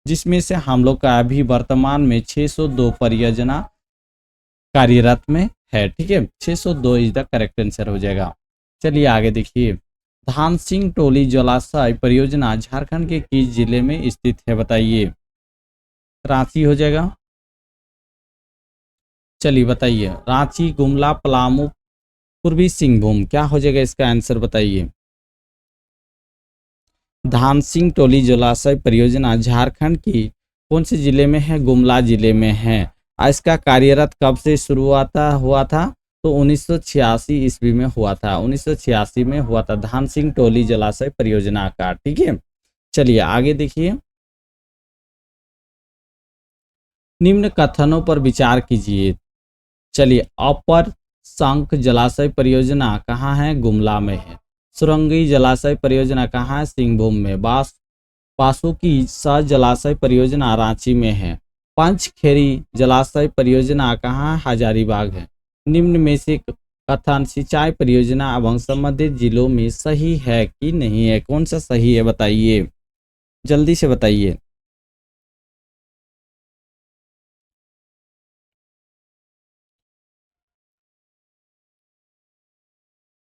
जिसमें से हम लोग का अभी वर्तमान में 602 परियोजना कार्यरत में है। ठीक है, 602 इज द करेक्ट आंसर हो जाएगा। चलिए आगे देखिए। धान सिंह टोली जलाशय परियोजना झारखंड के किस जिले में स्थित है? बताइए। रांची हो जाएगा। चलिए बताइए। रांची, गुमला, पलामू, पूर्वी सिंहभूम, क्या हो जाएगा इसका आंसर? बताइए। धान सिंह टोली जलाशय परियोजना झारखंड की कौन से जिले में है? गुमला जिले में है। इसका कार्यरत कब से शुरुआत हुआ था? तो 1986 ईस्वी में हुआ था। 1986 में हुआ था धान सिंह टोली जलाशय परियोजना का। ठीक है, चलिए आगे देखिए। निम्न कथनों पर विचार कीजिए। चलिए, अपर शंख जलाशय परियोजना कहाँ है? गुमला में है। सुरंगी जलाशय परियोजना कहाँ है? सिंहभूम में। बासुकी सा जलाशय परियोजना रांची में है। पंचखेड़ी जलाशय परियोजना कहाँ? हजारीबाग है। निम्न में से कथन सिंचाई परियोजना एवं संबंधित जिलों में सही है कि नहीं है? कौन सा सही है बताइए, जल्दी से बताइए।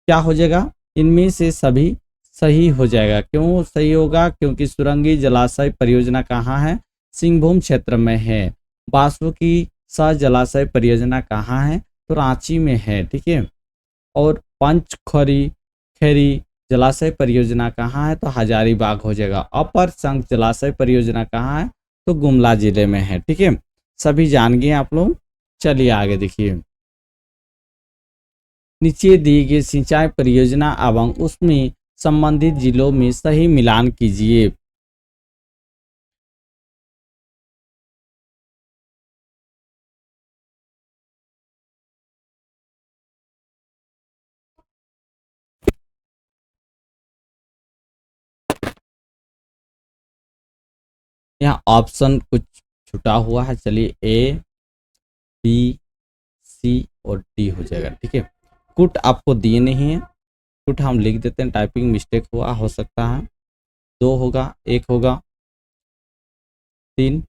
क्या हो जाएगा? इनमें से सभी सही हो जाएगा। क्यों सही होगा? क्योंकि सुरंगी जलाशय परियोजना कहाँ है? सिंहभूम क्षेत्र में है। बासुकी सा जलाशय परियोजना कहाँ है? तो रांची में है, ठीक है। और पंचखरी खेरी जलाशय परियोजना कहाँ है? तो हजारीबाग हो जाएगा। अपर संख जलाशय परियोजना कहाँ है? तो गुमला जिले में है, ठीक है। सभी जान गए आप लोग। चलिए आगे देखिए। नीचे दी गई सिंचाई परियोजना एवं उसमें संबंधित जिलों में सही मिलान कीजिए। यहाँ ऑप्शन कुछ छुटा हुआ है। चलिए ए, बी, सी और डी हो जाएगा, ठीक है। कुट आपको दिए नहीं है, कुट हम लिख देते हैं, टाइपिंग मिस्टेक हुआ हो सकता है। 2 होगा, 1 होगा, 3,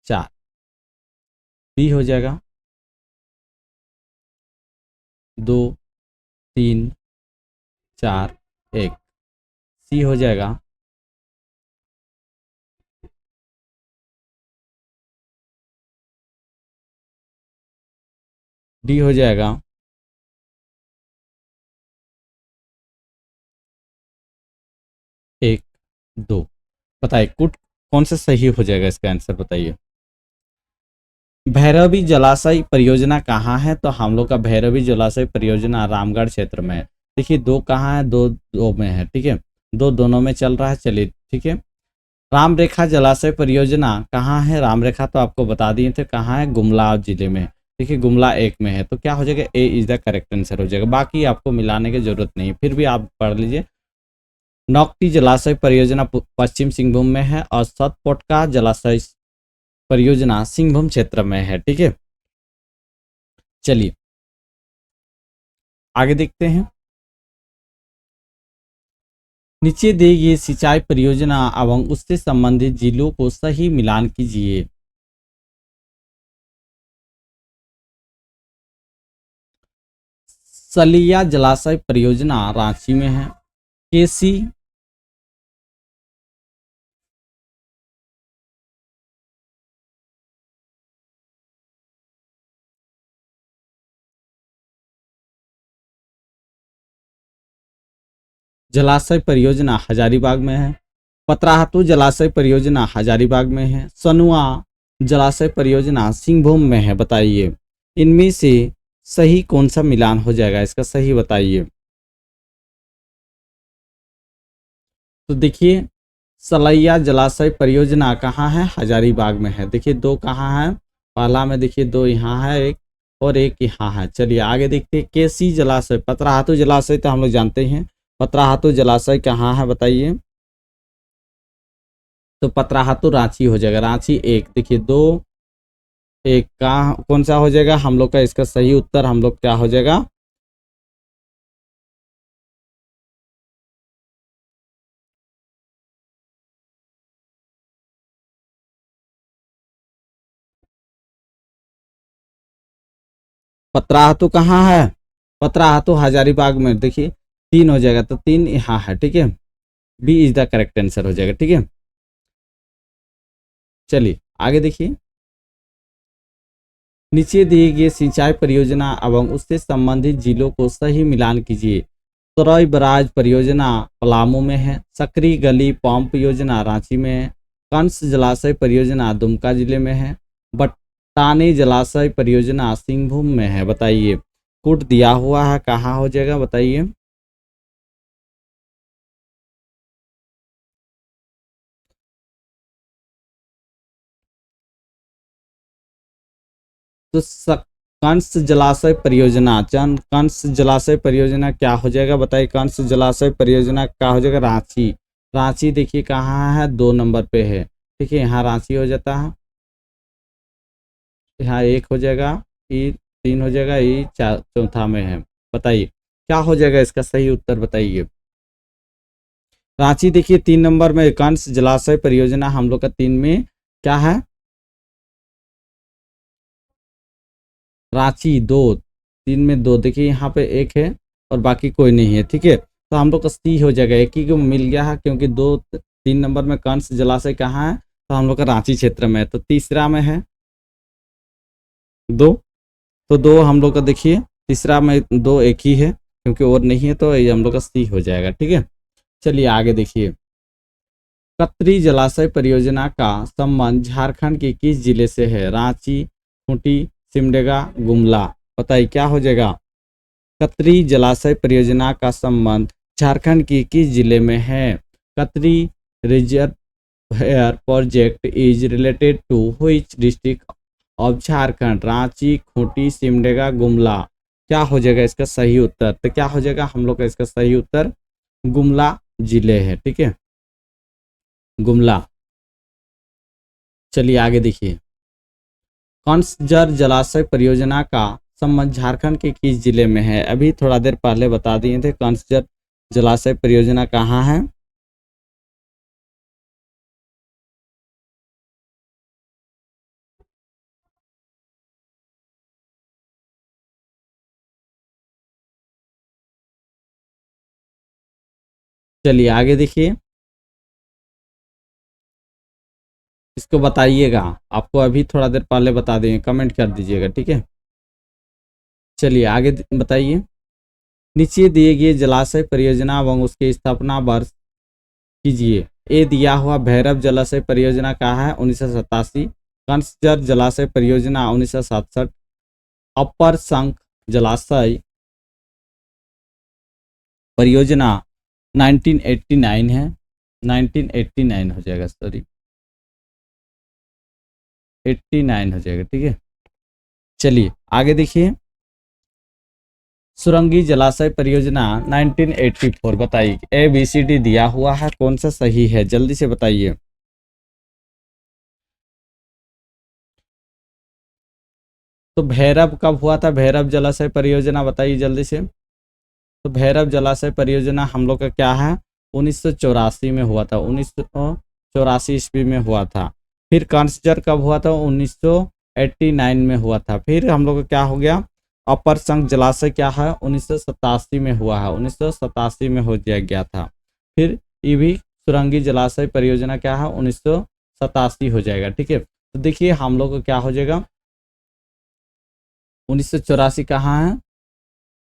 4, बी हो जाएगा 2, 3, 4, 1, सी हो जाएगा 'डी' हो जाएगा 1, 2। बताइए कुट कौन सा सही हो जाएगा? इसका आंसर बताइए। भैरवी जलाशय परियोजना कहाँ है? तो हम लोग का भैरवी जलाशय परियोजना रामगढ़ क्षेत्र में है। देखिए 2 कहाँ है? 2 2 में है, ठीक है। 2 दोनों में चल रहा है, चलिए ठीक है। राम रेखा जलाशय परियोजना कहाँ है? राम रेखा तो आपको बता दिए थे कहाँ है, गुमला जिले में। देखिए गुमला 1 में है, तो क्या हो जाएगा? ए इज द करेक्ट आंसर हो जाएगा। बाकी आपको मिलाने की जरूरत नहीं, फिर भी आप पढ़ लीजिए। नौकटी जलाशय परियोजना पश्चिम सिंहभूम में है और सतपोटका जलाशय परियोजना सिंहभूम क्षेत्र में है, ठीक है। चलिए आगे देखते हैं। नीचे दी गई सिंचाई परियोजना एवं उससे संबंधित जिलों को सही मिलान कीजिए। सलिया जलाशय परियोजना रांची में है। केसी जलाशय परियोजना हजारीबाग में है। पतरातू जलाशय परियोजना हजारीबाग में है। सनुआ जलाशय परियोजना सिंहभूम में है। बताइए इनमें से सही कौन सा मिलान हो जाएगा? इसका सही बताइए। तो देखिए सलैया जलाशय परियोजना कहाँ है? हजारीबाग में है। देखिए 2 कहाँ है? पहला में देखिए 2 यहाँ है, एक और एक यहाँ है। चलिए आगे देखते हैं। केसी जलाशय, पतराहातू जलाशय तो हम लोग जानते हैं। पतराहातू जलाशय कहाँ है बताइए? तो पतराहातू रांची हो जाएगा। रांची 1, देखिए 2, 1 कहाँ कौन सा हो जाएगा हम लोग का? इसका सही उत्तर हम लोग क्या हो जाएगा? पतराहातू कहाँ है? पतराहातू हजारीबाग में। देखिए 3 हो जाएगा, तो 3 यहाँ है, ठीक है। B is the correct answer हो जाएगा, ठीक है। चलिए आगे देखिए। नीचे दिए गए सिंचाई परियोजना एवं उससे संबंधित जिलों को सही मिलान कीजिए। तराई बराज परियोजना पलामू में है। सकरी गली पंप योजना रांची में है। कंस जलाशय परियोजना दुमका जिले में है। बट्टानी जलाशय परियोजना सिंहभूम में है। बताइए कोड दिया हुआ है, कहाँ हो जाएगा बताइए। तो कंस जलाशय परियोजना, चंद कंस जलाशय परियोजना क्या हो जाएगा बताइए। कंस जलाशय परियोजना क्या हो जाएगा? रांची। रांची देखिए कहाँ है? 2 नंबर पे है, ठीक है। यहाँ रांची हो जाता है, यहाँ 1 हो जाएगा, फिर 3 हो जाएगा, ये चौथा में है। बताइए क्या हो जाएगा इसका सही उत्तर, बताइए। रांची देखिए 3 नंबर में, कंस जलाशय परियोजना हम लोग का 3 में क्या है, रांची 2, 3 में 2, देखिए यहाँ पे 1 है और बाकी कोई नहीं है, ठीक है। तो हम लोग का सी हो जाएगा, एक ही को मिल गया है क्योंकि 3 नंबर में कंस जलाशय कहाँ है, तो हम लोग का रांची क्षेत्र में है। तो तीसरा में है 2, तो 2 हम लोग का देखिए तीसरा में 2 एक ही है क्योंकि और नहीं है, तो ये हम लोग का सी हो जाएगा, ठीक है। चलिए आगे देखिए, कतरी जलाशय परियोजना का संबंध झारखंड के किस जिले से है, रांची, खूंटी, सिमडेगा, गुमला। बताइए क्या हो जाएगा। कतरी जलाशय परियोजना का संबंध झारखंड के किस जिले में है। Katri reservoir project is related to which district of Jharkhand, Ranchi, Khunti, Simdega, Gumla. क्या हो जाएगा इसका सही उत्तर, तो क्या हो जाएगा हम लोग का इसका सही उत्तर गुमला जिले है, ठीक है, गुमला। चलिए आगे देखिए, कंसजर जलाशय परियोजना का संबंध झारखंड के किस जिले में है। अभी थोड़ा देर पहले बता दिए थे कंसजर जलाशय परियोजना कहाँ है। चलिए आगे देखिए, इसको बताइएगा, आपको अभी थोड़ा देर पहले बता देंगे, कमेंट कर दीजिएगा, ठीक है। चलिए आगे बताइए, नीचे दिए गए जलाशय परियोजना एवं उसकी स्थापना वर्ष कीजिए। ए दिया हुआ भैरव जलाशय परियोजना का है 1987, कंसजर जलाशय परियोजना 1967, अपर शंख जलाशय परियोजना 1989 है, 1989 हो जाएगा, सॉरी 89 हो जाएगा, ठीक है। चलिए आगे देखिए, सुरंगी जलाशय परियोजना 1984, बताइए ABCD दिया हुआ है, कौन सा सही है, जल्दी से बताइए। तो भैरव कब हुआ था, भैरव जलाशय परियोजना बताइए जल्दी से। तो भैरव जलाशय परियोजना हम लोग का क्या है, 1984 में हुआ था, 1984 ईस्वी में हुआ था। फिर कंसजर कब हुआ था, 1989 में हुआ था। फिर हम लोग का क्या हो गया, अपर शंख जलाशय क्या है, 1987 में हुआ है, 1987 में हो गया था। फिर ये भी सुरंगी जलाशय परियोजना क्या है, 1987 हो जाएगा, ठीक है। तो देखिए हम लोग को क्या हो जाएगा, 1984 कहाँ है,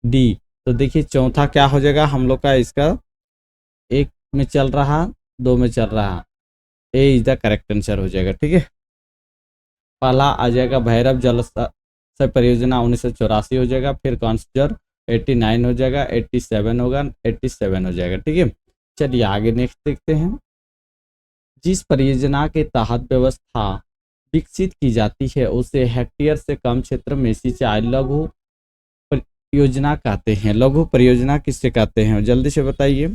डी। तो देखिए चौथा क्या हो जाएगा हम लोग का, इसका 1 में चल रहा, 2 में चल रहा, ए इज द करेक्ट आंसर हो जाएगा, ठीक है। पहला आ जाएगा भैरव जलाशय परियोजना 1984 हो जाएगा, फिर कंसजर 89 हो जाएगा, 87 होगा, 87 हो जाएगा, ठीक है। चलिए आगे नेक्स्ट देखते हैं, जिस परियोजना के तहत व्यवस्था विकसित की जाती है उसे हेक्टेयर से कम क्षेत्र में सिंचाई लघु परियोजना कहते हैं। लघु परियोजना किससे कहते हैं, जल्दी से बताइए।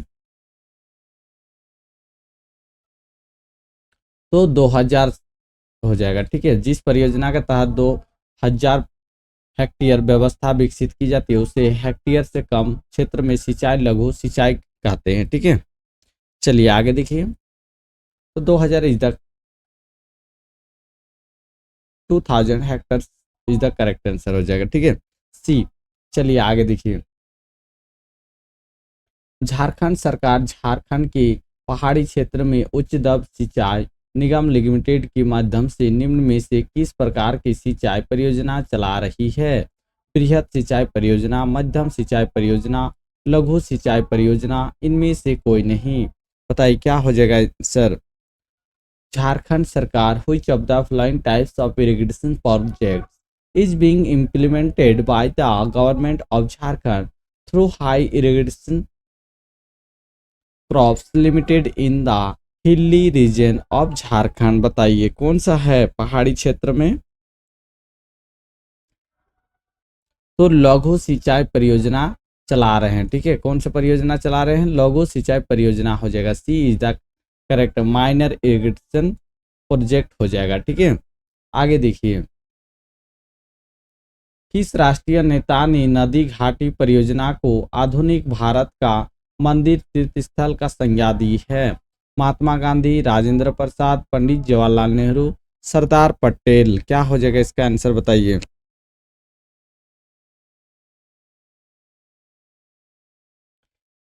तो 2000 हो जाएगा, ठीक है। जिस परियोजना के तहत 2000 हेक्टेयर व्यवस्था विकसित की जाती है उसे हेक्टेयर से कम क्षेत्र में सिंचाई लघु सिंचाई कहते हैं, ठीक है। चलिए आगे देखिए, तो 2000 is the 2000 Hector is the correct answer हो जाएगा, ठीक है, सी। चलिए आगे देखिए, झारखंड सरकार झारखंड के पहाड़ी क्षेत्र में उच्च दब सिंचाई निगम लिमिटेड के माध्यम से निम्न में से किस प्रकार की सिंचाई परियोजना चला रही है। बृहद सिंचाई परियोजना, मध्यम सिंचाई परियोजना, लघु सिंचाई परियोजना, इनमें से कोई नहीं। बताइए क्या हो जाएगा सर। झारखंड सरकार which of the following types of irrigation projects is being implemented by the government of Jharkhand through high irrigation crops limited in the hilly region of Jharkhand. बताइए कौन सा है पहाड़ी क्षेत्र में। तो लघु सिंचाई परियोजना चला रहे हैं, ठीक है। कौन सा परियोजना चला रहे हैं, लघु सिंचाई परियोजना हो जाएगा, C is the correct, minor irrigation project हो जाएगा, ठीक है। आगे देखिए, किस राष्ट्रीय नेता ने नदी घाटी परियोजना को आधुनिक भारत का मंदिर तीर्थ स्थल का संज्ञा दी है? महात्मा गांधी, राजेंद्र प्रसाद, पंडित जवाहरलाल नेहरू, सरदार पटेल। क्या हो जाएगा इसका आंसर बताइए।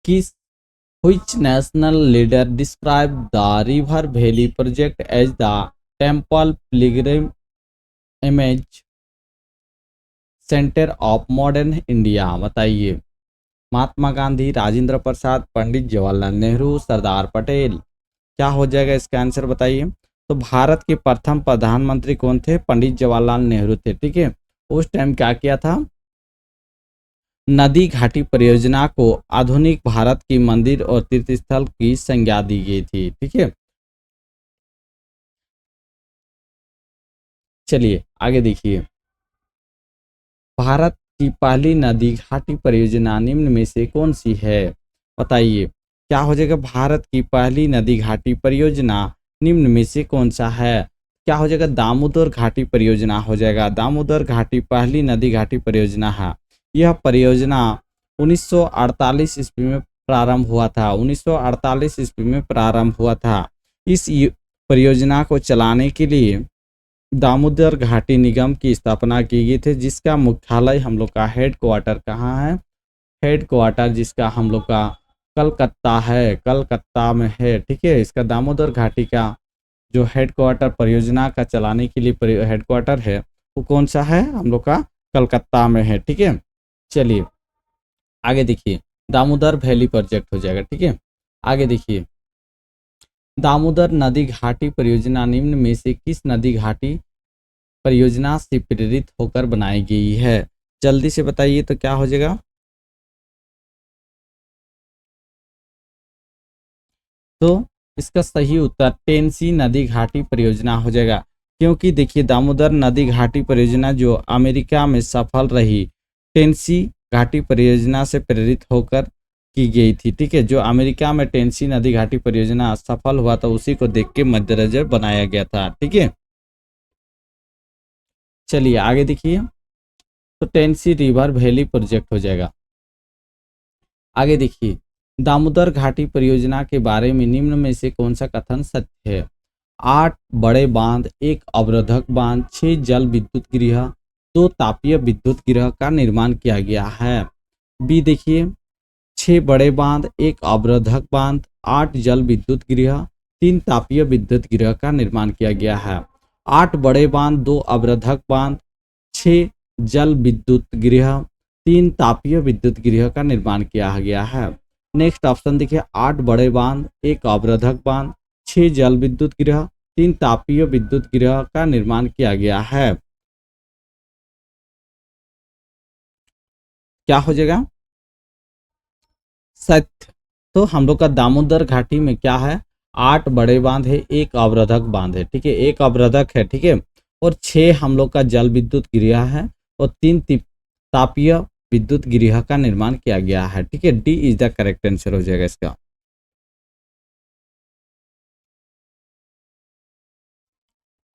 किस Which national leader described the River Valley project as the temple pilgrimage center of modern India? बताइए। महात्मा गांधी, राजेंद्र प्रसाद, पंडित जवाहरलाल नेहरू, सरदार पटेल। क्या हो जाएगा इसका आंसर बताइए। तो भारत के प्रथम प्रधानमंत्री कौन थे? पंडित जवाहरलाल नेहरू थे। ठीक है, उस टाइम क्या किया था? नदी घाटी परियोजना को आधुनिक भारत की मंदिर और तीर्थ स्थल की संज्ञा दी गई थी। ठीक है, चलिए आगे देखिए। भारत की पहली नदी घाटी परियोजना निम्न में से कौन सी है? बताइए। क्या हो जाएगा? भारत की पहली नदी घाटी परियोजना निम्न में से कौन सा है? क्या हो जाएगा? दामोदर घाटी परियोजना हो जाएगा। दामोदर घाटी पहली नदी घाटी परियोजना है। यह परियोजना 1948 ईस्वी में प्रारंभ हुआ था। 1948 ईस्वी में प्रारंभ हुआ था। इस परियोजना को चलाने के लिए दामोदर घाटी निगम की स्थापना की गई थी, जिसका मुख्यालय हम लोग का हेड क्वार्टर कहाँ है? हेड क्वार्टर जिसका हम लोग का कलकत्ता है, कलकत्ता में है। ठीक है, इसका दामोदर घाटी का जो हेड क्वार्टर परियोजना का चलाने के लिए हेड क्वार्टर है वो कौन सा है? हम लोग का कलकत्ता में है। ठीक है, चलिए आगे देखिए। दामोदर वैली प्रोजेक्ट हो जाएगा। ठीक है, आगे देखिए। दामोदर नदी घाटी परियोजना निम्न में से किस नदी घाटी परियोजना से प्रेरित होकर बनाई गई है? जल्दी से बताइए तो क्या हो जाएगा। तो इसका सही उत्तर टेंसी नदी घाटी परियोजना हो जाएगा, क्योंकि देखिए दामोदर नदी घाटी परियोजना जो अमेरिका में सफल रही, टेंसी घाटी परियोजना से प्रेरित होकर की गई थी। ठीक है, जो अमेरिका में टेंसी नदी घाटी परियोजना सफल हुआ था उसी को देख के मद्देनजर बनाया गया था। ठीक है, चलिए आगे देखिए। तो टेंसी रिवर वैली प्रोजेक्ट हो जाएगा। आगे देखिए। दामोदर घाटी परियोजना के बारे में निम्न में से कौन सा कथन सत्य है? 8 बड़े बांध, 1 अवरोधक बांध, 6 जल विद्युत गृह, 2 तापीय विद्युत गृह का निर्माण किया गया है। बी देखिए। 6 बड़े बांध, 1 अवरोधक बांध, 8 जल विद्युत गृह, 3 तापीय विद्युत गृह का निर्माण किया गया है। 8 बड़े बांध, 2 अवरोधक बांध, 6 जल विद्युत गृह, 3 तापीय विद्युत गृह का निर्माण किया गया है। नेक्स्ट ऑप्शन देखिए। 8 बड़े बांध, 1 अवरोधक बांध, 6 जल विद्युत गृह, 3 तापीय विद्युत गृह का निर्माण किया गया है। क्या हो जाएगा? सत्य। तो हम लोग का दामोदर घाटी में क्या है? 8 बड़े बांध है, 1 अवरोधक बांध है। ठीक है, 1 अवरोधक है। ठीक है, और 6 हम लोग का जल विद्युत गृह है और 3 तापीय विद्युत गृह का निर्माण किया गया है। ठीक है, D is the correct answer हो जाएगा इसका।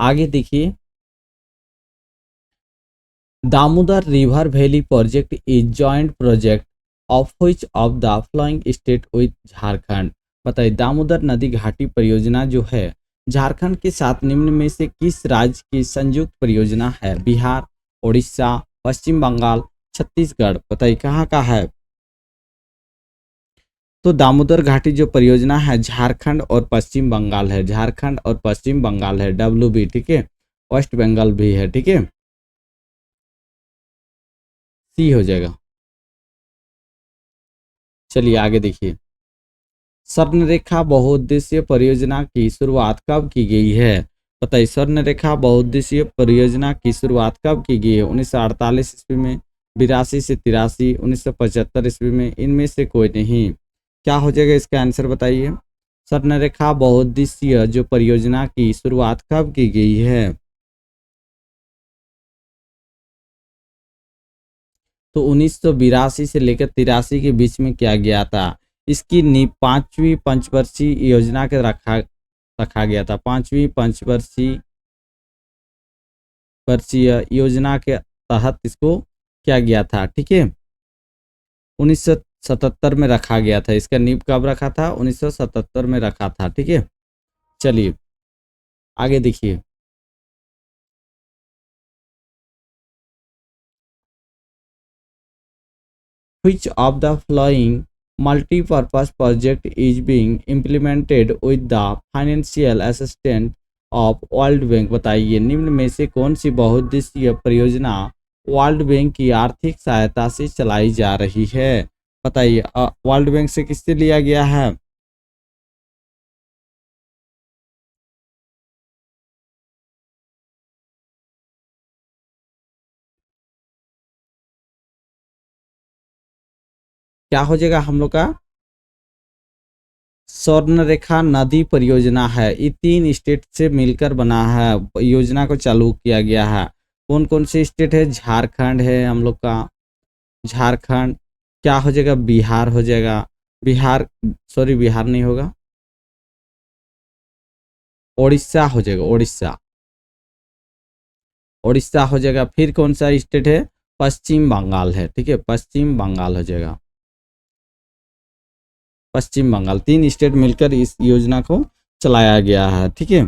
आगे देखिए। Damodar river valley project is joint project of which of the flowing state with Jharkhand? बताइए। दामोदर नदी घाटी परियोजना जो है झारखंड के साथ निम्न में से किस राज्य की संयुक्त परियोजना है? बिहार, उड़ीसा, पश्चिम बंगाल, छत्तीसगढ़। बताइए कहाँ का है? तो दामोदर घाटी जो परियोजना है झारखंड और पश्चिम बंगाल है। झारखंड और पश्चिम बंगाल है, WB। ठीक है, वेस्ट बंगाल भी है। ठीक है, सी हो जाएगा। चलिए आगे देखिए। स्वर्णरेखा बहुउद्देशीय परियोजना की शुरुआत कब की गई है? बताइए। स्वर्णरेखा बहुउद्देशीय परियोजना की शुरुआत कब की गई है? 1948 ईस्वी में, 82 से 83, 1975 ईस्वी में, इनमें से कोई नहीं। क्या हो जाएगा इसका आंसर बताइए। स्वर्णरेखा बहुउद्देशीय जो परियोजना की शुरुआत कब की गई है? तो 1982 से लेकर 83 के बीच में किया गया था। इसकी नींव 5वीं पंचवर्षीय योजना के रखा गया था। 5वीं पंचवर्षीय योजना के तहत इसको किया गया था, ठीक है। 1977 में रखा गया था। इसका नींव कब रखा था? 1977 में रखा था, ठीक है। चलिए आगे देखिए। Which of the following multi-purpose project is being implemented with the financial assistance of World Bank? बताइए निम्न में से कौन सी बहुउद्देशीय परियोजना वर्ल्ड बैंक की आर्थिक सहायता से चलाई जा रही है? बताइए वर्ल्ड बैंक से किससे लिया गया है? क्या हो जाएगा हम लोग का? स्वर्णरेखा नदी परियोजना है। ये 3 स्टेट से मिलकर बना है, योजना को चालू किया गया है। कौन कौन से स्टेट है? झारखंड है हम लोग का, झारखंड। क्या हो जाएगा? बिहार हो जाएगा। बिहार, सॉरी बिहार नहीं होगा, उड़ीसा हो जाएगा, उड़ीसा। उड़ीसा हो जाएगा। फिर कौन सा स्टेट है? पश्चिम बंगाल है, ठीक है, पश्चिम बंगाल हो जाएगा, पश्चिम बंगाल। 3 स्टेट मिलकर इस योजना को चलाया गया है, ठीक है।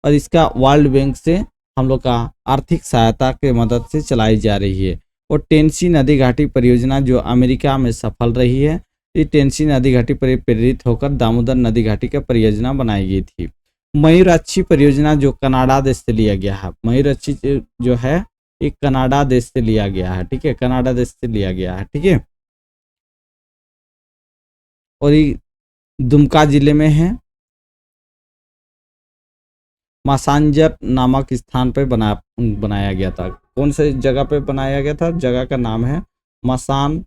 और इसका वर्ल्ड बैंक से हम लोग का आर्थिक सहायता के मदद से चलाई जा रही है। और टेंसी नदी घाटी परियोजना जो अमेरिका में सफल रही है, ये टेंसी नदी घाटी पर प्रेरित होकर दामोदर नदी घाटी का परियोजना बनाई गई थी। मयूराक्षी परियोजना जो कनाडा देश से लिया गया है, मयूराक्षी जो है ये कनाडा देश से लिया गया है, ठीक है, कनाडा देश से लिया गया है, ठीक है। और ये दुमका जिले में है। मासांजर नामक स्थान पर बनाया गया था। कौन से जगह पे बनाया गया था? जगह का नाम है मसान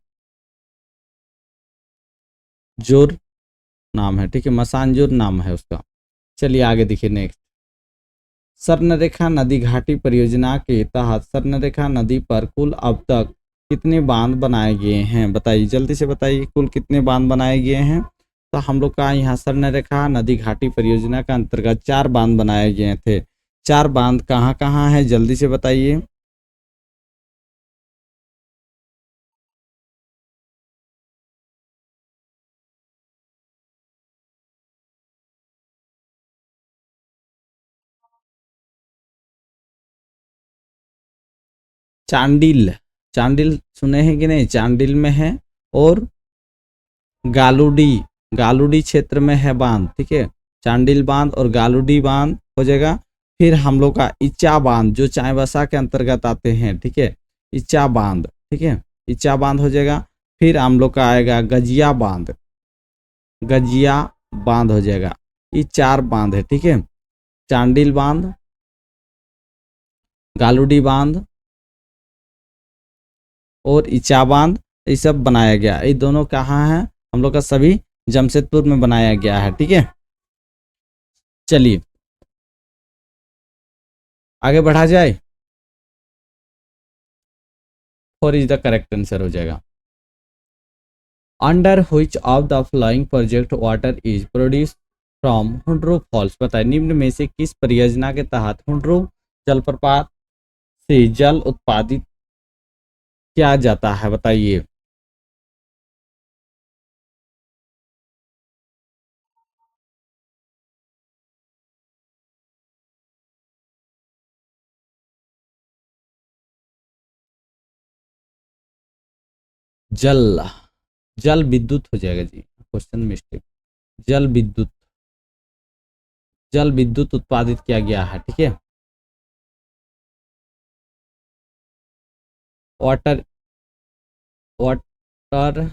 जोर नाम है, ठीक है, मसानजोर नाम है उसका। चलिए आगे देखिए नेक्स्ट। स्वर्णरेखा नदी घाटी परियोजना के तहत स्वर्णरेखा नदी पर कुल अब तक कितने बांध बनाए गए हैं? बताइए जल्दी से बताइए, कुल कितने बांध बनाए गए हैं? तो हम लोग का यहाँ स्वर्णरेखा नदी घाटी परियोजना का अंतर्गत 4 बांध बनाए गए थे। 4 बांध कहाँ कहाँ है जल्दी से बताइए। चांडिल, चांडिल सुने हैं कि नहीं? चांडिल में है। और गालूडी, गालूडी क्षेत्र में है बांध, ठीक है। चांडिल बांध और गालूडी बांध हो जाएगा। फिर हम लोग का इच्चा बांध जो चाईबासा के अंतर्गत आते हैं, ठीक है, इच्चा बांध, ठीक है, इच्चा बांध हो जाएगा। फिर हम लोग का आएगा गजिया बांध, गजिया बांध हो जाएगा। ये 4 बांध है, ठीक है। चांडिल बांध, गालूडी बांध और इच्चा बांध, ये सब बनाया गया। ये दोनों कहाँ है? हम लोग का सभी जमशेदपुर में बनाया गया है, ठीक है। चलिए आगे बढ़ा जाए। 4 इज द करेक्ट आंसर हो जाएगा। Under which of the following project water is produce from Hundru falls? बताए निम्न में से किस परियोजना के तहत हुंड्रो जलप्रपात से जल उत्पादित किया जाता है? बताइए। जल, जल विद्युत हो जाएगा जी, क्वेश्चन मिस्टेक। जल विद्युत, जल विद्युत उत्पादित किया गया है, ठीक है। वाटर, वाटर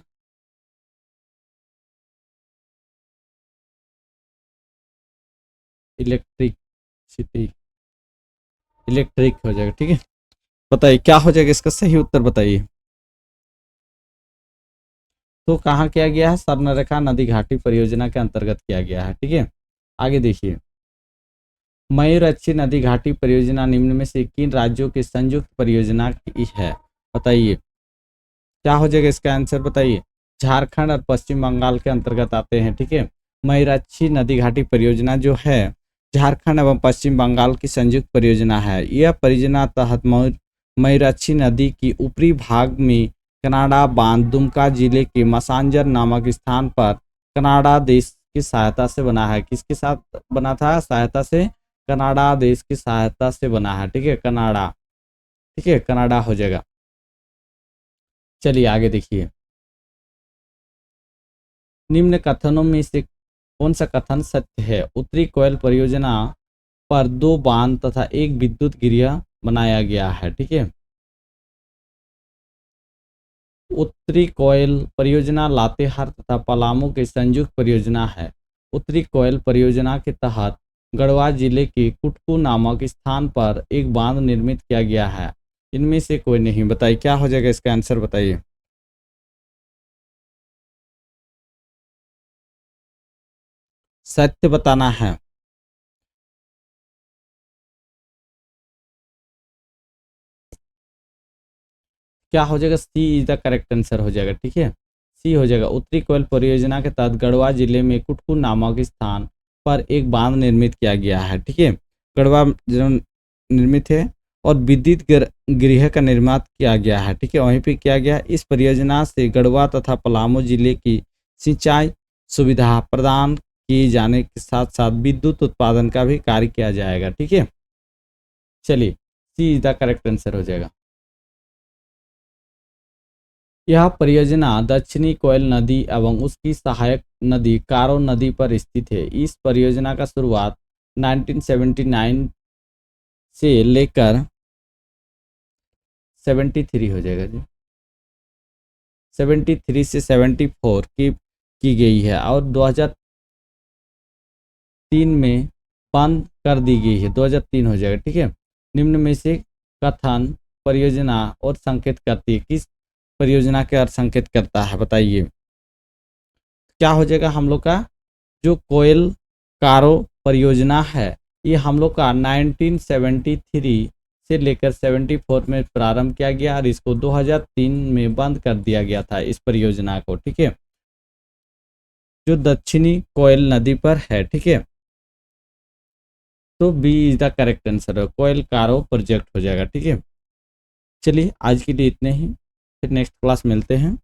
इलेक्ट्रिसिटी, इलेक्ट्रिक हो जाएगा, ठीक है। बताइए क्या हो जाएगा इसका सही उत्तर बताइए। तो कहाँ किया गया है? स्वर्णरेखा नदी घाटी परियोजना के अंतर्गत किया गया है, ठीक है। आगे देखिए। मयूराक्षी नदी घाटी परियोजना निम्न में से किन राज्यों की संयुक्त परियोजना की है? बताइए क्या हो जाएगा इसका आंसर बताइए। झारखंड और पश्चिम बंगाल के अंतर्गत आते हैं, ठीक है। मयूराक्षी नदी घाटी परियोजना जो है झारखंड एवं पश्चिम बंगाल की संयुक्त परियोजना है। यह परियोजना तहत मैराची नदी की ऊपरी भाग में कनाडा बांध दुमका जिले के मसांजर नामक स्थान पर कनाडा देश की सहायता से बना है। किसके साथ बना था? सहायता से, कनाडा देश की सहायता से बना है। ठीक है, कनाडा, ठीक है, कनाडा हो जाएगा। चलिए आगे देखिए, निम्न कथनों में से कौन सा कथन सत्य है? उत्तरी कोयल परियोजना पर 2 बांध तथा एक विद्युत गृह बनाया गया है। ठीक है, उत्तरी कोयल परियोजना लातेहार तथा पलामू की संयुक्त परियोजना है। उत्तरी कोयल परियोजना के तहत गढ़वा जिले के कुटकू नामक स्थान पर एक बांध निर्मित किया गया है। इनमें से कोई नहीं। बताइए क्या हो जाएगा इसका आंसर, बताइए। सत्य बताना है। क्या हो जाएगा? C is the correct answer हो जाएगा। ठीक है, सी हो जाएगा। उत्तरी कोयल परियोजना के तहत गढ़वा जिले में कुटकू नामक स्थान पर एक बांध निर्मित किया गया है। ठीक है, गढ़वा जो निर्मित है और विद्युत गृह का निर्माण किया गया है। ठीक है, वहीं पे किया गया। इस परियोजना से गढ़वा तथा पलामू जिले की सिंचाई सुविधा प्रदान किए जाने के साथ साथ विद्युत उत्पादन का भी कार्य किया जाएगा। ठीक है, चलिए सी इज द करेक्ट आंसर हो जाएगा। यह परियोजना दक्षिणी कोयल नदी एवं उसकी सहायक नदी कारो नदी पर स्थित है। इस परियोजना का शुरुआत 1979 से लेकर 73 हो जाएगा जी, 73 से 74 की गई है और 2003 में बंद कर दी गई है। 2003 हो जाएगा। ठीक है, निम्न में से कथन परियोजना और संकेत करती है, किस परियोजना के अर्थ संकेत करता है? बताइए क्या हो जाएगा हम लोग का? जो कोयल कारो परियोजना है ये हम लोग का 1973 से लेकर 74 में प्रारंभ किया गया और इसको 2003 में बंद कर दिया गया था इस परियोजना को। ठीक है, जो दक्षिणी कोयल नदी पर है। ठीक है, तो B is the correct answer है, कोयल कारो प्रोजेक्ट हो जाएगा। ठीक है, चलिए आज के लिए इतने ही, फिर नेक्स्ट क्लास मिलते हैं।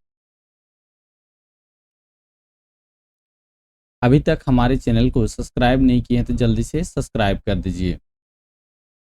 अभी तक हमारे चैनल को सब्सक्राइब नहीं किए हैं तो जल्दी से सब्सक्राइब कर दीजिए।